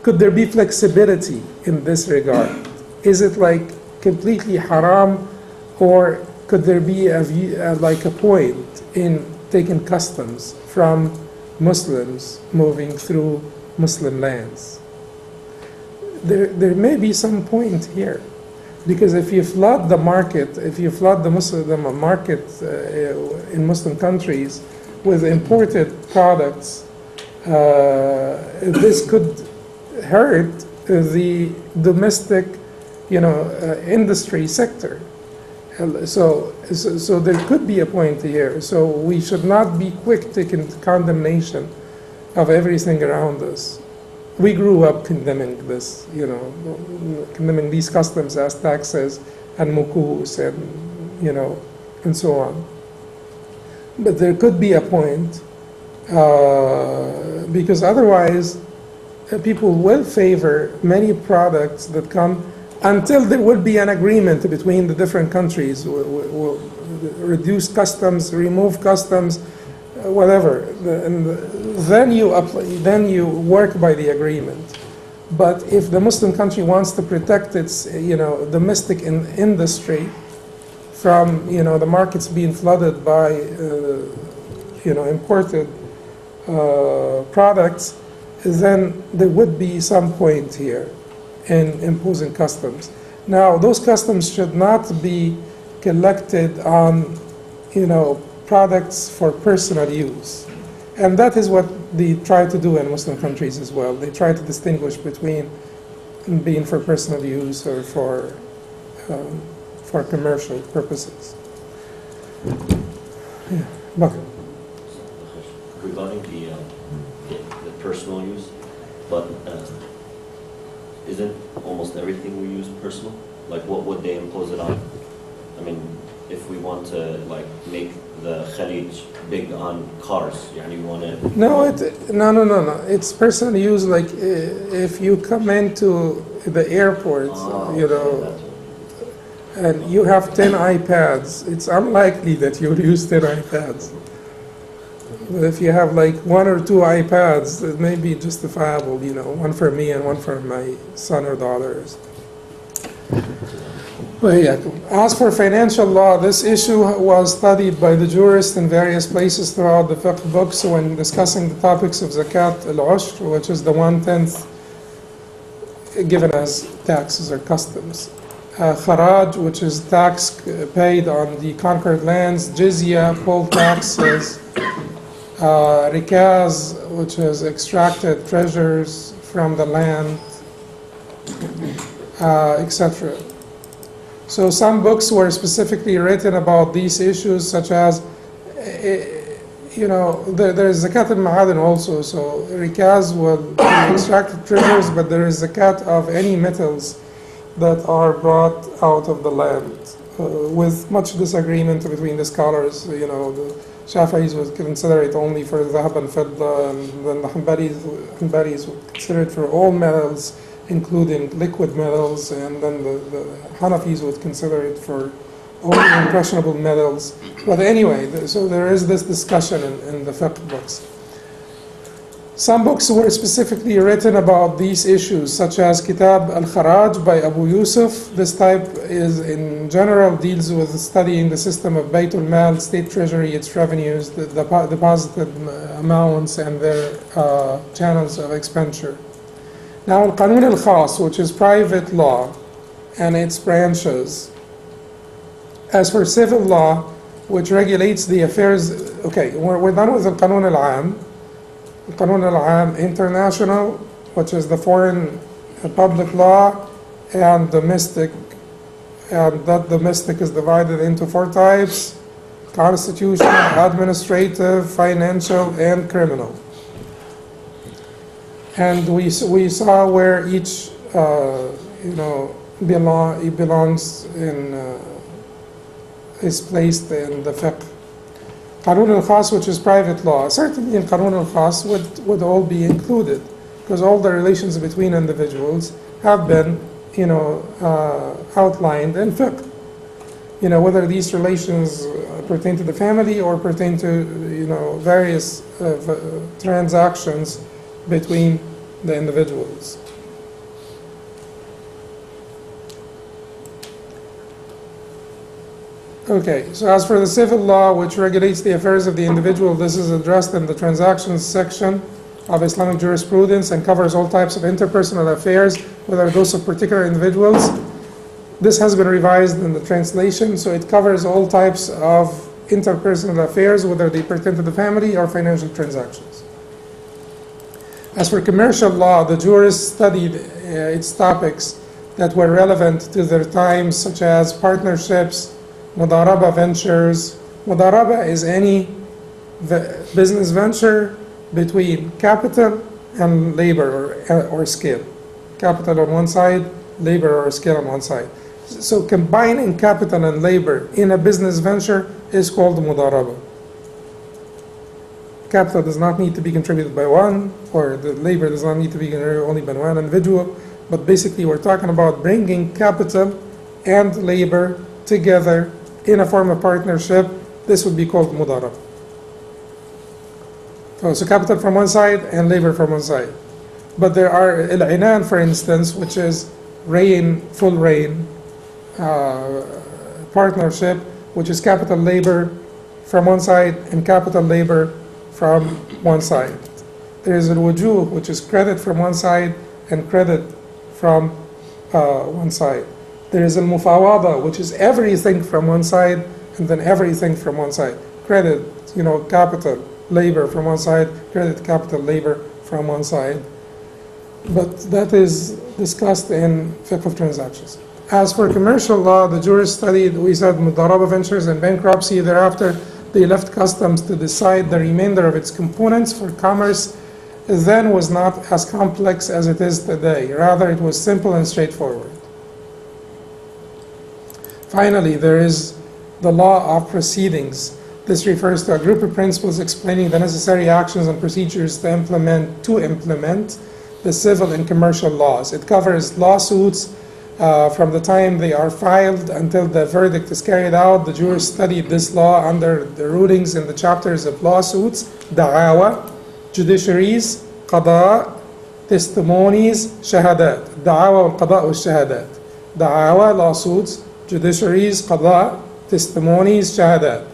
could there be flexibility in this regard? Is it like completely haram, or could there be like a point in taking customs from Muslims moving through Muslim lands? There may be some point here, because if you flood the market, if you flood the market in Muslim countries with imported products, this could hurt the domestic, industry sector. So there could be a point here. So we should not be quick to condemnation of everything around us. We grew up condemning this, condemning these customs as taxes and mukus and so on. But there could be a point, because otherwise people will favor many products that come until there will be an agreement between the different countries. We'll reduce customs, remove customs, whatever, and then you work by the agreement. But if the Muslim country wants to protect its domestic industry from the markets being flooded by imported products, then there would be some point here in imposing customs. Now, those customs should not be collected on products for personal use. And that is what they try to do in Muslim countries as well. They try to distinguish between being for personal use or for commercial purposes. Yeah. Bakr. Regarding the personal use, but isn't almost everything we use personal? Like, what would they impose it on? I mean, if we want to make the Khalij big on cars, you want to... No. It's personal use. Like if you come into the airport, and you have 10 iPads, it's unlikely that you'll use 10 iPads. But if you have like 1 or 2 iPads, it may be justifiable, one for me and one for my son or daughters. But yeah. As for financial law, this issue was studied by the jurists in various places throughout the fiqh books when discussing the topics of zakat al-ushr, which is the 1/10 given as taxes or customs. Kharaj, which is tax paid on the conquered lands. Jizya, poll taxes. Rikaz, which is extracted treasures from the land, etc. So some books were specifically written about these issues, such as, there is zakat al-ma'adin also. So rikaz will be extracted treasures, but there is zakat of any metals that are brought out of the land, with much disagreement between the scholars. The Shafi'is would consider it only for dhahab and fidda, and then the Hanbalis would consider it for all metals, including liquid metals, and then the Hanafis would consider it for only impressionable metals. But anyway, so there is this discussion in the fiqh books. Some books were specifically written about these issues, such as Kitab al-Kharaj by Abu Yusuf. This type is, in general, deals with studying the system of Baytul Mal, state treasury, its revenues, the deposited amounts, and their channels of expenditure. Now, Al-Qanun al-Khas, which is private law and its branches. As for civil law, which regulates the affairs, okay, we're done with Al-Qanun al-Am. Al-Qanun al-Am international, which is the foreign public law, and domestic, and that domestic is divided into 4 types: constitutional, administrative, financial, and criminal. And we saw where each belongs in is placed in the fiqh. Qanun al-Khas, which is private law, certainly in Qanun al-Khas would all be included, because all the relations between individuals have been, outlined in fiqh. Whether these relations pertain to the family or pertain to, various transactions between the individuals. Okay, so as for the civil law, which regulates the affairs of the individual, this is addressed in the transactions section of Islamic jurisprudence and covers all types of interpersonal affairs, whether those of particular individuals. This has been revised in the translation, so it covers all types of interpersonal affairs, whether they pertain to the family or financial transactions. As for commercial law, the jurists studied its topics that were relevant to their times, such as partnerships, mudaraba ventures. Mudaraba is any business venture between capital and labor or skill. Capital on one side, labor or skill on one side. So combining capital and labor in a business venture is called mudaraba. Capital does not need to be contributed by one, or the labor does not need to be contributed only by one individual, but basically we're talking about bringing capital and labor together in a form of partnership. This would be called mudaraba. So capital from one side and labor from one side. But there are al-inan, for instance, which is full reign partnership, which is capital labor from one side and capital labor from one side. There is al-wujuh, which is credit from one side and credit from one side. There is al-mufawada, which is everything from one side and then everything from one side. Credit, capital, labor from one side, credit, capital, labor from one side. But that is discussed in fiqh of transactions. As for commercial law, the jurists studied, we said, mudaraba ventures and bankruptcy. Thereafter, they left customs to decide the remainder of its components, for commerce then was not as complex as it is today. Rather, it was simple and straightforward. Finally, there is the law of proceedings. This refers to a group of principles explaining the necessary actions and procedures to implement the civil and commercial laws. It covers lawsuits from the time they are filed until the verdict is carried out. The jurists studied this law under the rulings in the chapters of lawsuits, da'awa, judiciaries, qada, testimonies, shahadat. Da'awa wal-qada wal-shahadat. Da'awa, lawsuits, judiciaries, qada, testimonies, shahadat.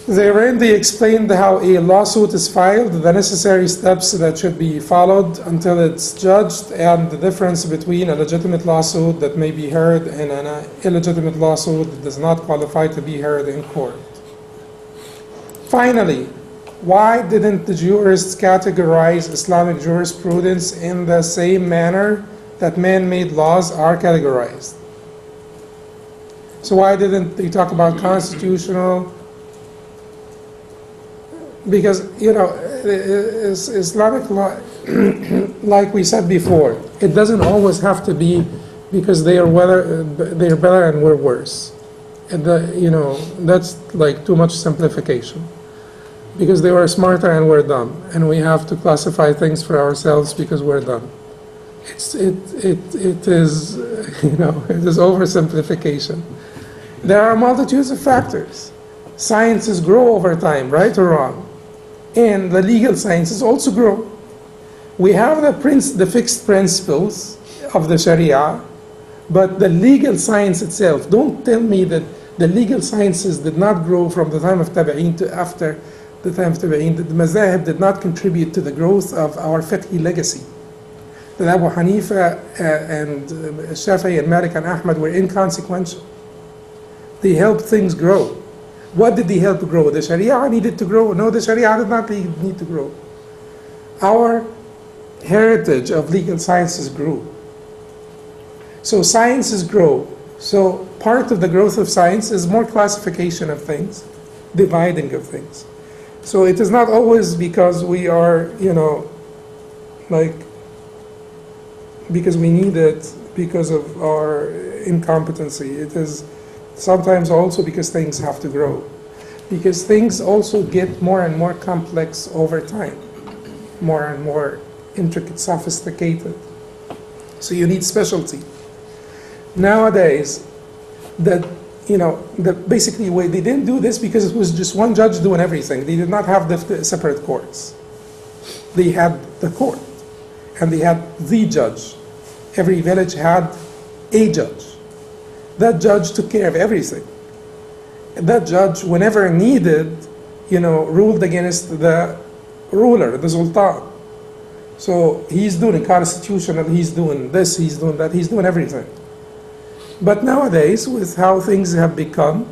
Therein they explained how a lawsuit is filed, the necessary steps that should be followed until it's judged, and the difference between a legitimate lawsuit that may be heard and an illegitimate lawsuit that does not qualify to be heard in court. Finally, why didn't the jurists categorize Islamic jurisprudence in the same manner that man-made laws are categorized? So why didn't they talk about constitutional? Because, Islamic law, like we said before, it doesn't always have to be because they're better and we're worse. And that's like too much simplification. Because they were smarter and we're dumb, and we have to classify things for ourselves because we're dumb. It is oversimplification. There are multitudes of factors. Sciences grow over time, right or wrong? and the legal sciences also grow. We have the fixed principles of the Sharia, but the legal science itself, don't tell me that the legal sciences did not grow from the time of Tabi'een to after the time of Tabi'een, that the Mazahib did not contribute to the growth of our fiqhi legacy. That Abu Hanifa and Shafi'i and Malik and Ahmad were inconsequential. They helped things grow. What did they help grow? The Sharia needed to grow. No, the Sharia did not need to grow. Our heritage of legal sciences grew. So sciences grow. So part of the growth of science is more classification of things, dividing of things. So it is not always because we are, because we need it, because of our incompetency. It is sometimes also because things have to grow. Because things also get more and more complex over time, more and more intricate, sophisticated. So you need specialty. Nowadays, basically they didn't do this because it was just one judge doing everything. They did not have the separate courts. They had the court, and they had the judge. Every village had a judge. That judge took care of everything. And that judge, whenever needed, ruled against the ruler, the sultan. So he's doing constitutional, he's doing this, he's doing that, he's doing everything. But nowadays, with how things have become,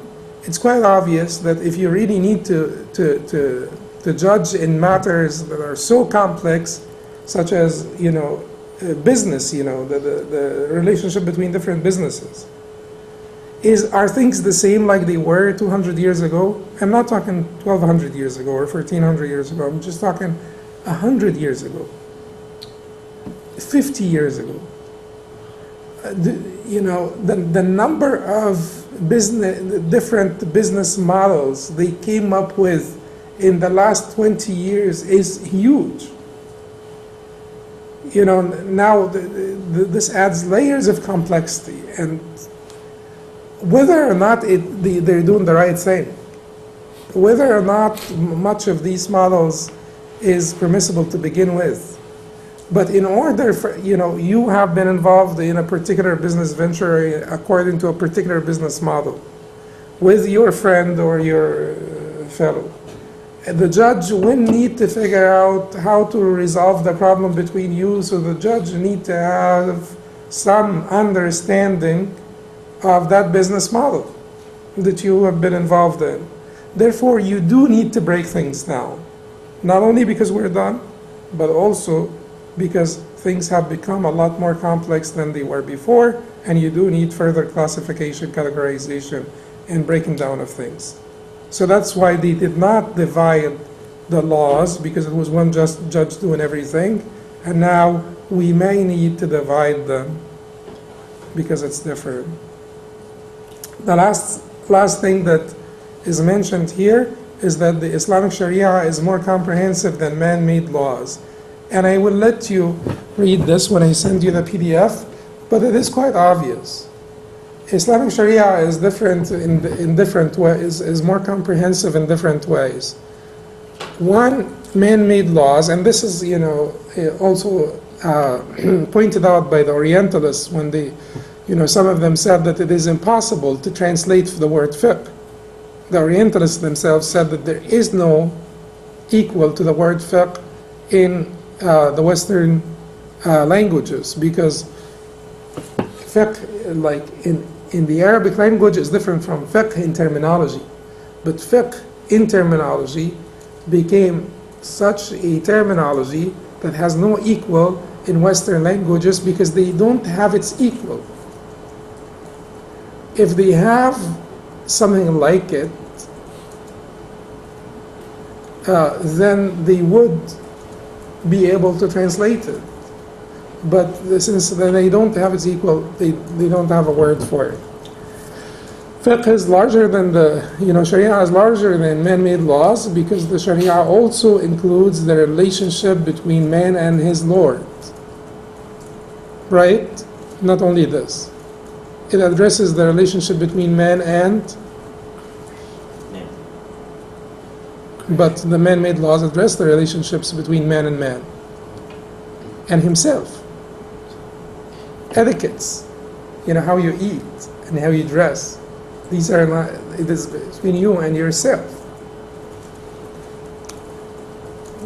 it's quite obvious that if you really need to judge in matters that are so complex, such as business, the relationship between different businesses, are things the same like they were 200 years ago? I'm not talking 1,200 years ago or 1,400 years ago. I'm just talking 100 years ago, 50 years ago. The number of different business models they came up with in the last 20 years is huge. Now this adds layers of complexity, and whether or not they're doing the right thing, whether or not much of these models is permissible to begin with. But in order for, you have been involved in a particular business venture according to a particular business model with your friend or your fellow. The judge will need to figure out how to resolve the problem between you, so the judge need to have some understanding of that business model that you have been involved in. Therefore, you do need to break things down, not only because we're done, but also because things have become a lot more complex than they were before, and you do need further classification, categorization, and breaking down of things. So that's why they did not divide the laws, because it was one judge doing everything, and now we may need to divide them because it's different. The last thing that is mentioned here is that the Islamic Sharia is more comprehensive than man-made laws. And I will let you read this when I send you the PDF, but it is quite obvious. Islamic Sharia is different in different ways, is more comprehensive in different ways. One, man-made laws, and this is also pointed out by the Orientalists when they, some of them said that it is impossible to translate the word fiqh. The Orientalists themselves said that there is no equal to the word fiqh in the Western languages, because fiqh, like in the Arabic language, is different from fiqh in terminology. But fiqh in terminology became such a terminology that has no equal in Western languages because they don't have its equal. If they have something like it, then they would be able to translate it. But since they don't have its equal, they don't have a word for it. Fiqh is larger than Sharia is larger than man-made laws, because the Sharia also includes the relationship between man and his Lord. Right? Not only this. It addresses the relationship between man and But the man-made laws address the relationships between man and himself. Etiquettes, how you eat and how you dress. These are not, it is between you and yourself.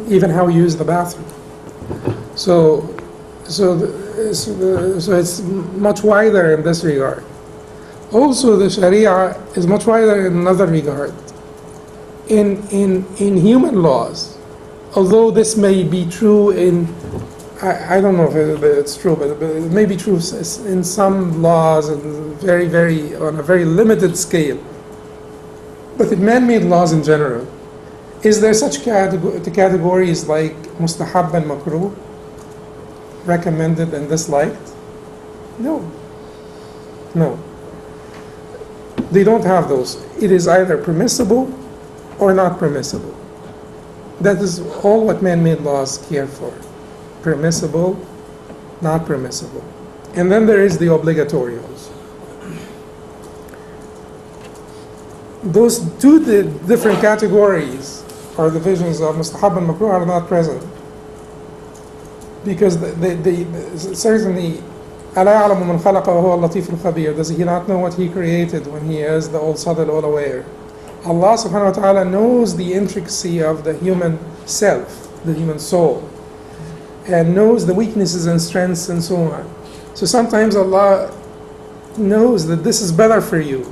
Even how you use the bathroom. So it's much wider in this regard. Also, the Sharia is much wider in another regard. In human laws, although this may be true I don't know if it's true, but it may be true in some laws and on a very limited scale. But in man-made laws in general, is there such categories like mustahab and makruh, recommended and disliked? No. They don't have those. It is either permissible or not permissible. That is all what man-made laws care for. Permissible, not permissible. And then there is the obligatorios. Those two different categories or divisions of mustahab and makruh are not present. Because they certainly, أَلَا يَعْلَمُ مَنْ خَلَقَ وَهُوَ اللَّطِيفُ الْخَبِيرُ. Does he not know what he created when he is the all-Sadr, all-aware? Allah subhanahu wa ta'ala knows the intricacy of the human self, the human soul, and knows the weaknesses and strengths and so on. So sometimes Allah knows that this is better for you.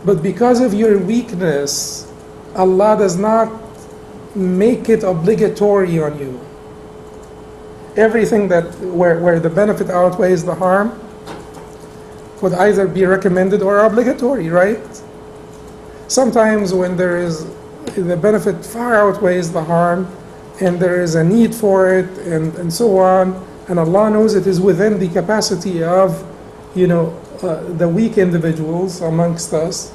But because of your weakness, Allah does not make it obligatory on you. Everything where the benefit outweighs the harm would either be recommended or obligatory, right? Sometimes when the benefit far outweighs the harm and there is a need for it and so on, and Allah knows it is within the capacity of the weak individuals amongst us,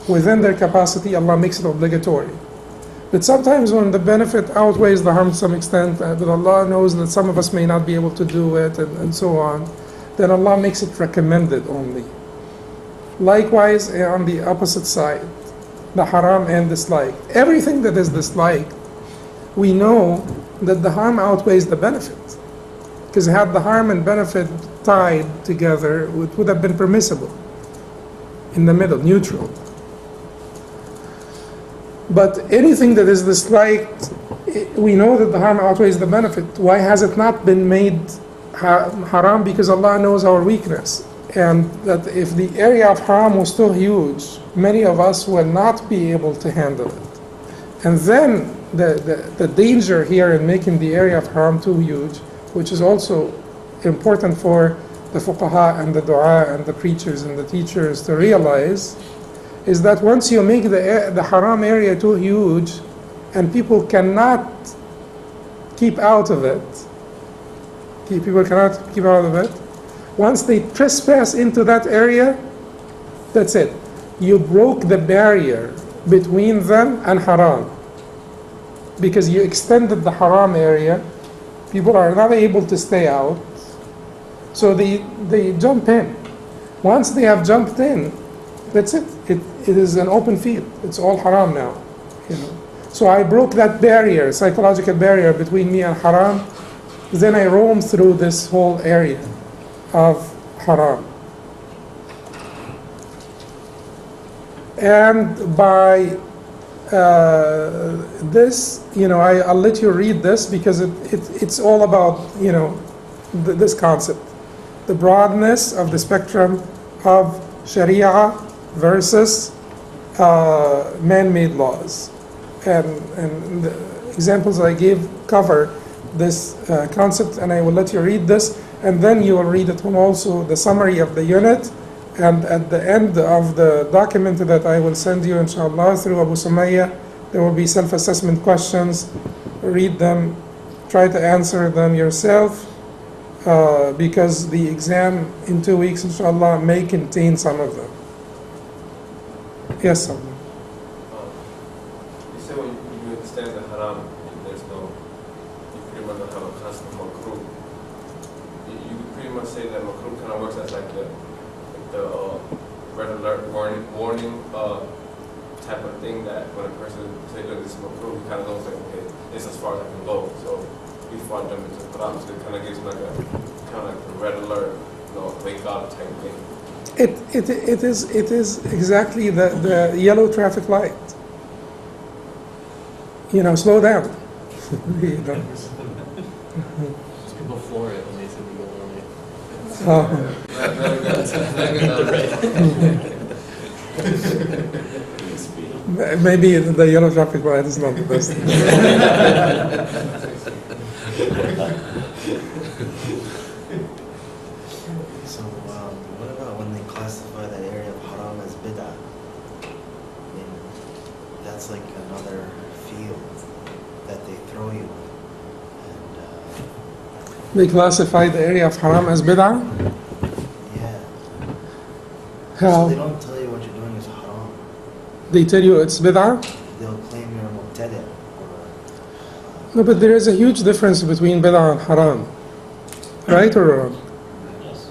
within their capacity, Allah makes it obligatory. But sometimes when the benefit outweighs the harm to some extent, but Allah knows that some of us may not be able to do it and so on, then Allah makes it recommended only. Likewise, on the opposite side, the haram and disliked. Everything that is disliked, we know that the harm outweighs the benefit. Because had the harm and benefit tied together, it would have been permissible. In the middle, neutral. But anything that is disliked, we know that the harm outweighs the benefit. Why has it not been made haram? Because Allah knows our weakness. And that if the area of haram was too huge, many of us will not be able to handle it. And then the danger here in making the area of haram too huge, which is also important for the fuqaha and the dua and the preachers and the teachers to realize, is that once you make the haram area too huge and people cannot keep out of it, once they trespass into that area, that's it. You broke the barrier between them and haram. Because you extended the haram area, people are not able to stay out, so they jump in. Once they have jumped in, that's it. It is an open field. It's all haram now. So I broke that barrier, psychological barrier between me and haram. Then I roam through this whole area of haram. And by this, I'll let you read this because it's all about, this concept. The broadness of the spectrum of Sharia versus man-made laws. And the examples I gave cover this concept, and I will let you read this, and then you will read at home also the summary of the unit, and at the end of the document that I will send you, inshallah, through Abu Sumayya, there will be self-assessment questions. Read them, try to answer them yourself, because the exam in 2 weeks, inshallah, may contain some of them. Yes, sir. You say when you understand the haram, you pretty much don't have a concept of makruh. You could pretty much say that makruh kind of works as like the red alert warning type of thing that when a person say, look, this is makruh, he kind of knows like, okay, it's as far as I can go. So before I jump into haram, so it kind of gives him like a kind of like a red alert, wake up type thing. It is exactly the yellow traffic light. Slow down. People floor it when they say we go early. Maybe the yellow traffic light is not the best. So, what about when they classify that area of haram as bid'ah? I mean, that's like another field that they throw you in. And, They classify the area of haram as bid'ah? yeah. How? So they don't tell you what you're doing is haram. They tell you it's bid'ah? They'll claim you're a mubtadi' or No, but there is a huge difference between bid'ah and haram. Right or wrong? Yes.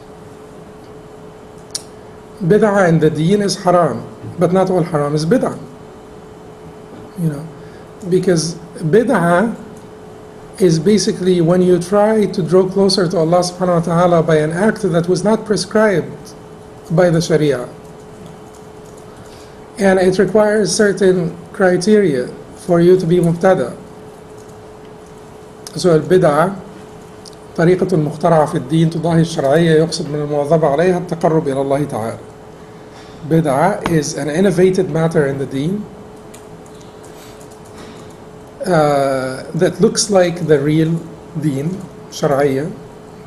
Bid'ah in the deen is haram, but not all haram is bid'ah. Because bid'ah is basically when you try to draw closer to Allah subhanahu wa ta'ala by an act that was not prescribed by the Sharia. And it requires certain criteria for you to be mubtada. So البدعة طريقة مخترعة في الدين تضاهي الشرعية يقصد من المواظبة عليها التقرب إلى الله تعالى. Bid'ah is an innovated matter in the deen that looks like the real deen, شرعية,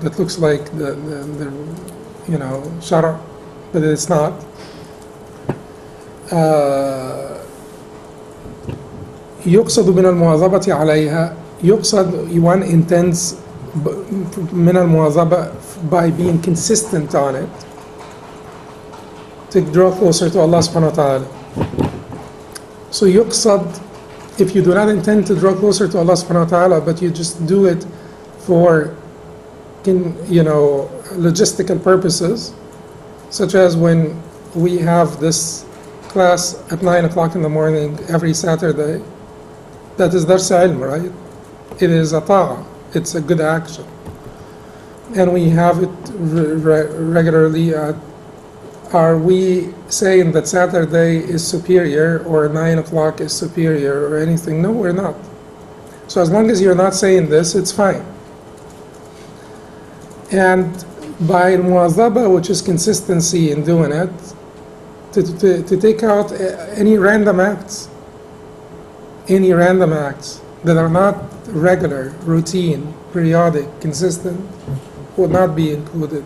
that looks like the شرع, but it's not. يقصد من المواظبة عليها, يقصد one intends من المواظبة by being consistent on it to draw closer to Allah subhanahu wa ta'ala. So يقصد, if you do not intend to draw closer to Allah subhanahu wa ta'ala, but you just do it for logistical purposes, such as when we have this class at 9 o'clock in the morning every Saturday, that is dars ilm, right? It is a ta'a, it's a good action. And we have it regularly. Are we saying that Saturday is superior or 9 o'clock is superior or anything? No, we're not. So as long as you're not saying this, it's fine. And by muwazaba, which is consistency in doing it, to take out any random acts that are not regular, routine, periodic, consistent, would not be included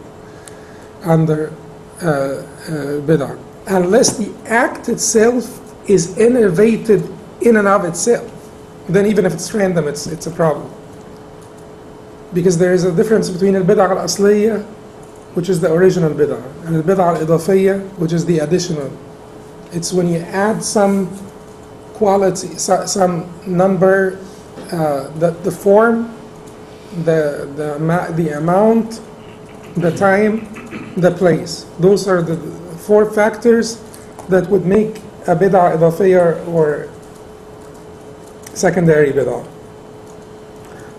under bid'ah, unless the act itself is innovated in and of itself. Then even if it's random, it's a problem. Because there is a difference between al-bid'ah al-asliyya, which is the original bid'ah, and al-bid'ah al-idafiyya, which is the additional. It's when you add some quality, some number, the form, the amount, the time, the place. Those are the 4 factors that would make a bid'ah idafiyya or secondary bid'ah.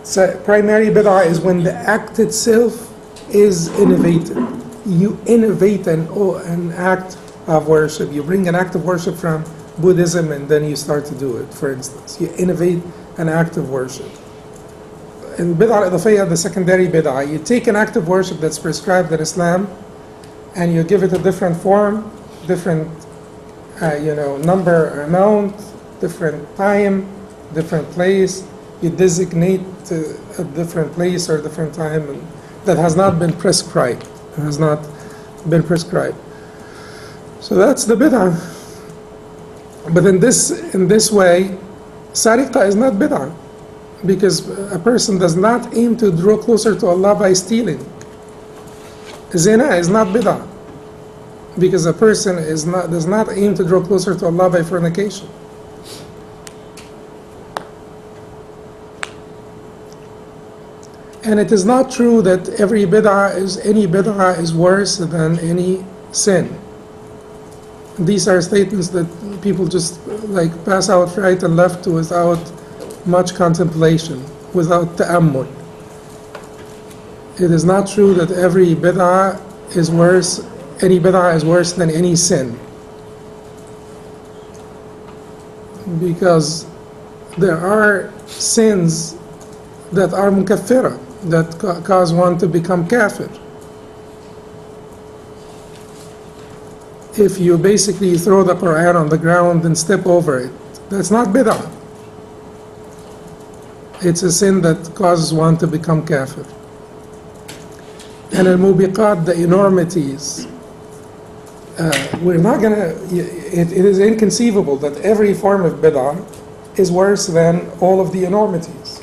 So primary bid'ah is when the act itself is innovated. You innovate an act of worship. You bring an act of worship from Buddhism and then you start to do it, for instance. You innovate an act of worship. In bid'ah al-idafiyya, the secondary bid'ah, you take an act of worship that's prescribed in Islam and you give it a different form, different number, amount, different time, different place. You designate a different place or different time, and that has not been prescribed. It has not been prescribed. So that's the bid'ah. But in this way, sariqah is not bid'ah, because a person does not aim to draw closer to Allah by stealing. Zina is not bid'ah, because a person does not aim to draw closer to Allah by fornication. And it is not true that any bid'ah is worse than any sin. These are statements that people just like pass out right and left without much contemplation, without ta'ammul. It is not true that every bid'ah is worse, any bid'ah is worse than any sin. Because there are sins that are mukaffira, that cause one to become kafir. If you basically throw the Quran on the ground and step over it, that's not bid'ah. It's a sin that causes one to become kafir. And al-mubiqat, the enormities, we're not gonna, it is inconceivable that every form of bid'ah is worse than all of the enormities.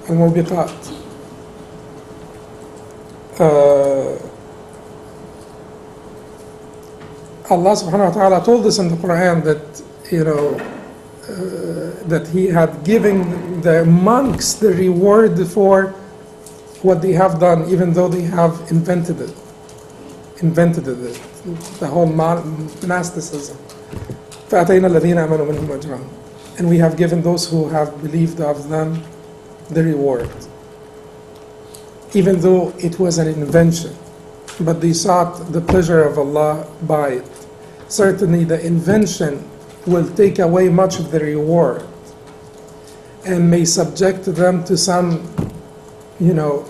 Al-mubiqat. Allah subhanahu wa ta'ala told us in the Quran that, that He had given the monks the reward for what they have done, even though they have invented it, the whole monasticism. فَأَتَيْنَا الَّذِينَ آمَنُوا مِنْهُمْ أَجْرًا. And we have given those who have believed of them the reward. Even though it was an invention, but they sought the pleasure of Allah by it. Certainly the invention will take away much of the reward and may subject them to some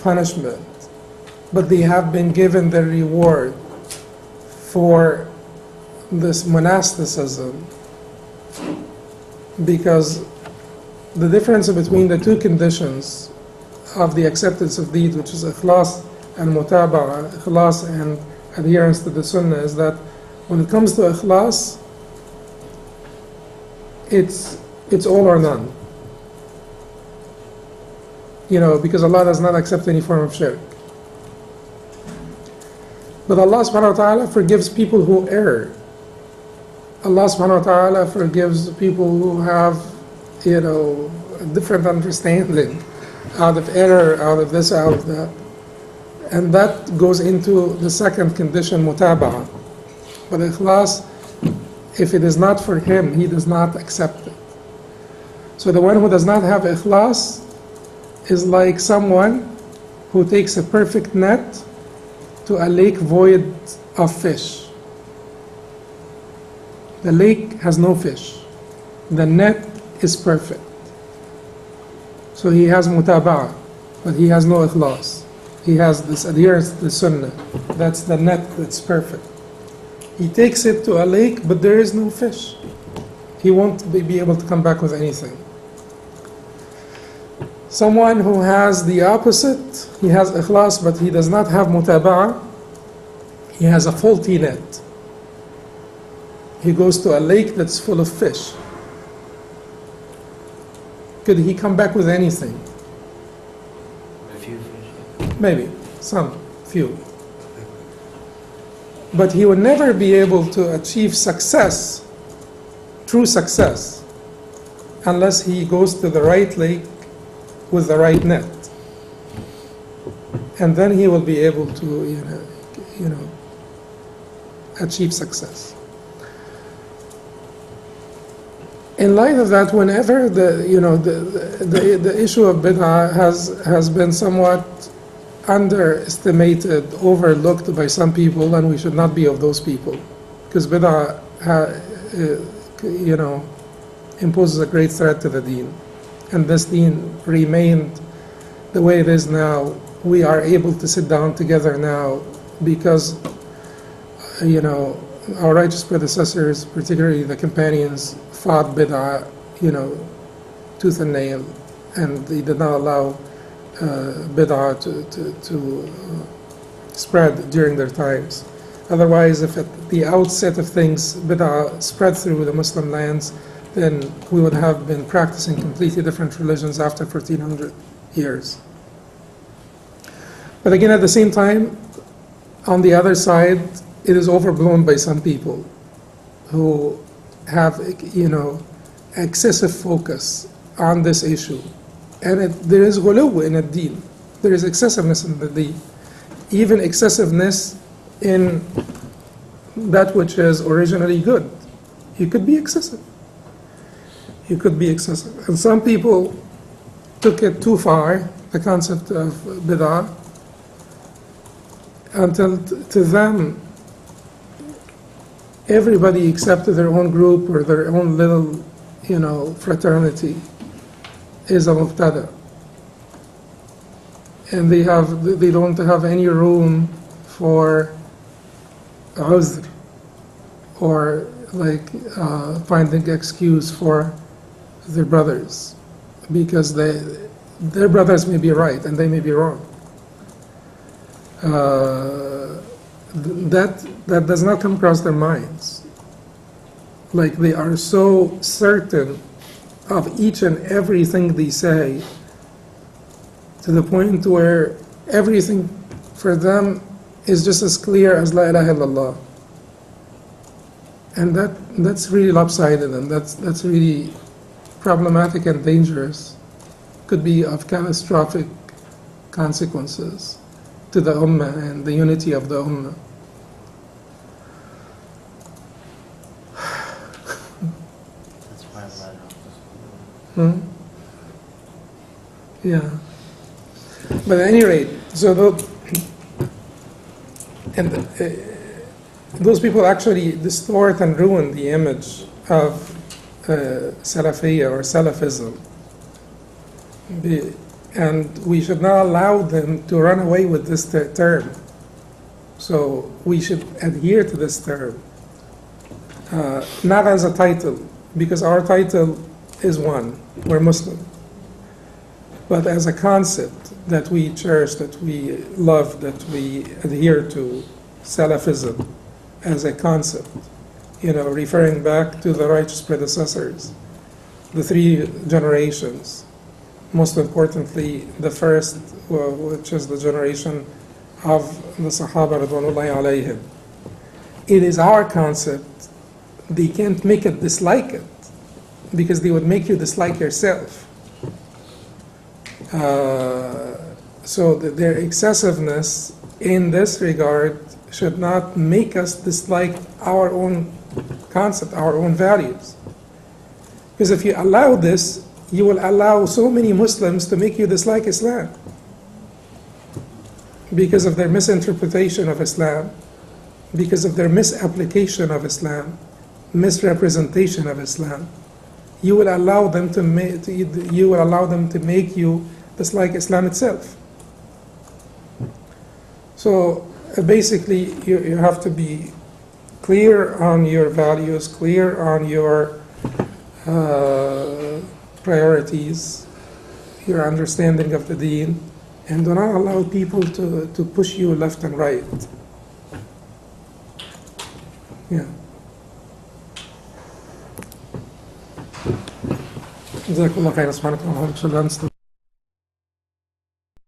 punishment, but they have been given the reward for this monasticism, because the difference between the two conditions of the acceptance of deed, which is ikhlas and mutaba'a, ikhlas and adherence to the sunnah, is that when it comes to ikhlas, it's all or none. Because Allah does not accept any form of shirk. But Allah subhanahu wa ta'ala forgives people who err. Allah subhanahu wa ta'ala forgives people who have, a different understanding, out of error, out of this, out of that. And that goes into the second condition, mutaba'ah. But ikhlas, if it is not for him, he does not accept it. So the one who does not have ikhlas is like someone who takes a perfect net to a lake void of fish. The lake has no fish. The net is perfect. So he has mutaba'ah, but he has no ikhlas. He has this adherence to the sunnah. That's the net that's perfect. He takes it to a lake, but there is no fish. He won't be able to come back with anything. Someone who has the opposite, he has ikhlas, but he does not have mutaba'ah, he has a faulty net. He goes to a lake that's full of fish. Could he come back with anything? A few fish. Maybe, some, few. But he will never be able to achieve success, true success, unless he goes to the right lake with the right net. And then he will be able to, achieve success. In light of that, whenever the issue of bid'ah has been somewhat underestimated, overlooked by some people, and we should not be of those people, because bid'ah, imposes a great threat to the deen, and this deen remained the way it is now. We are able to sit down together now because, our righteous predecessors, particularly the companions, fought bid'ah, tooth and nail, and they did not allow bid'ah to spread during their times. Otherwise, if at the outset of things bid'ah spread through the Muslim lands, then we would have been practicing completely different religions after 1400 years. But again, at the same time, on the other side, it is overblown by some people who have, excessive focus on this issue. And there is ghuluw in ad-deen. There is excessiveness in the deen. Even excessiveness in that which is originally good. You could be excessive. You could be excessive. And some people took it too far, the concept of bid'ah, until to them, everybody except their own group or their own little, fraternity is a mubtada. And they don't have any room for uzr or finding excuse for their brothers, because their brothers may be right and they may be wrong. That does not come across their minds. Like they are so certain of each and everything they say, to the point where everything for them is just as clear as La ilaha illallah. And that's really lopsided, and that's really problematic and dangerous. Could be of catastrophic consequences to the ummah and the unity of the ummah. That's why I'm not. Yeah. But at any rate, so those people actually distort and ruin the image of Salafiyya or Salafism. And we should not allow them to run away with this term. So we should adhere to this term. Not as a title, because our title is one, we're Muslim. But as a concept that we cherish, that we love, that we adhere to, Salafism as a concept, referring back to the righteous predecessors, the three generations, most importantly, the first, which is the generation of the Sahaba Radwanullahi alayhim. It is our concept. They can't make it dislike it, because they would make you dislike yourself. So their excessiveness in this regard should not make us dislike our own concept, our own values. Because if you allow this, you will allow so many Muslims to make you dislike Islam because of their misinterpretation of Islam, because of their misapplication of Islam, misrepresentation of Islam. You will allow them to make you dislike Islam itself. So basically, you have to be clear on your values, clear on your priorities, your understanding of the deen, and do not allow people to push you left and right. Yeah. جزاكم الله خير. سبحانك اللهم وبحمدك.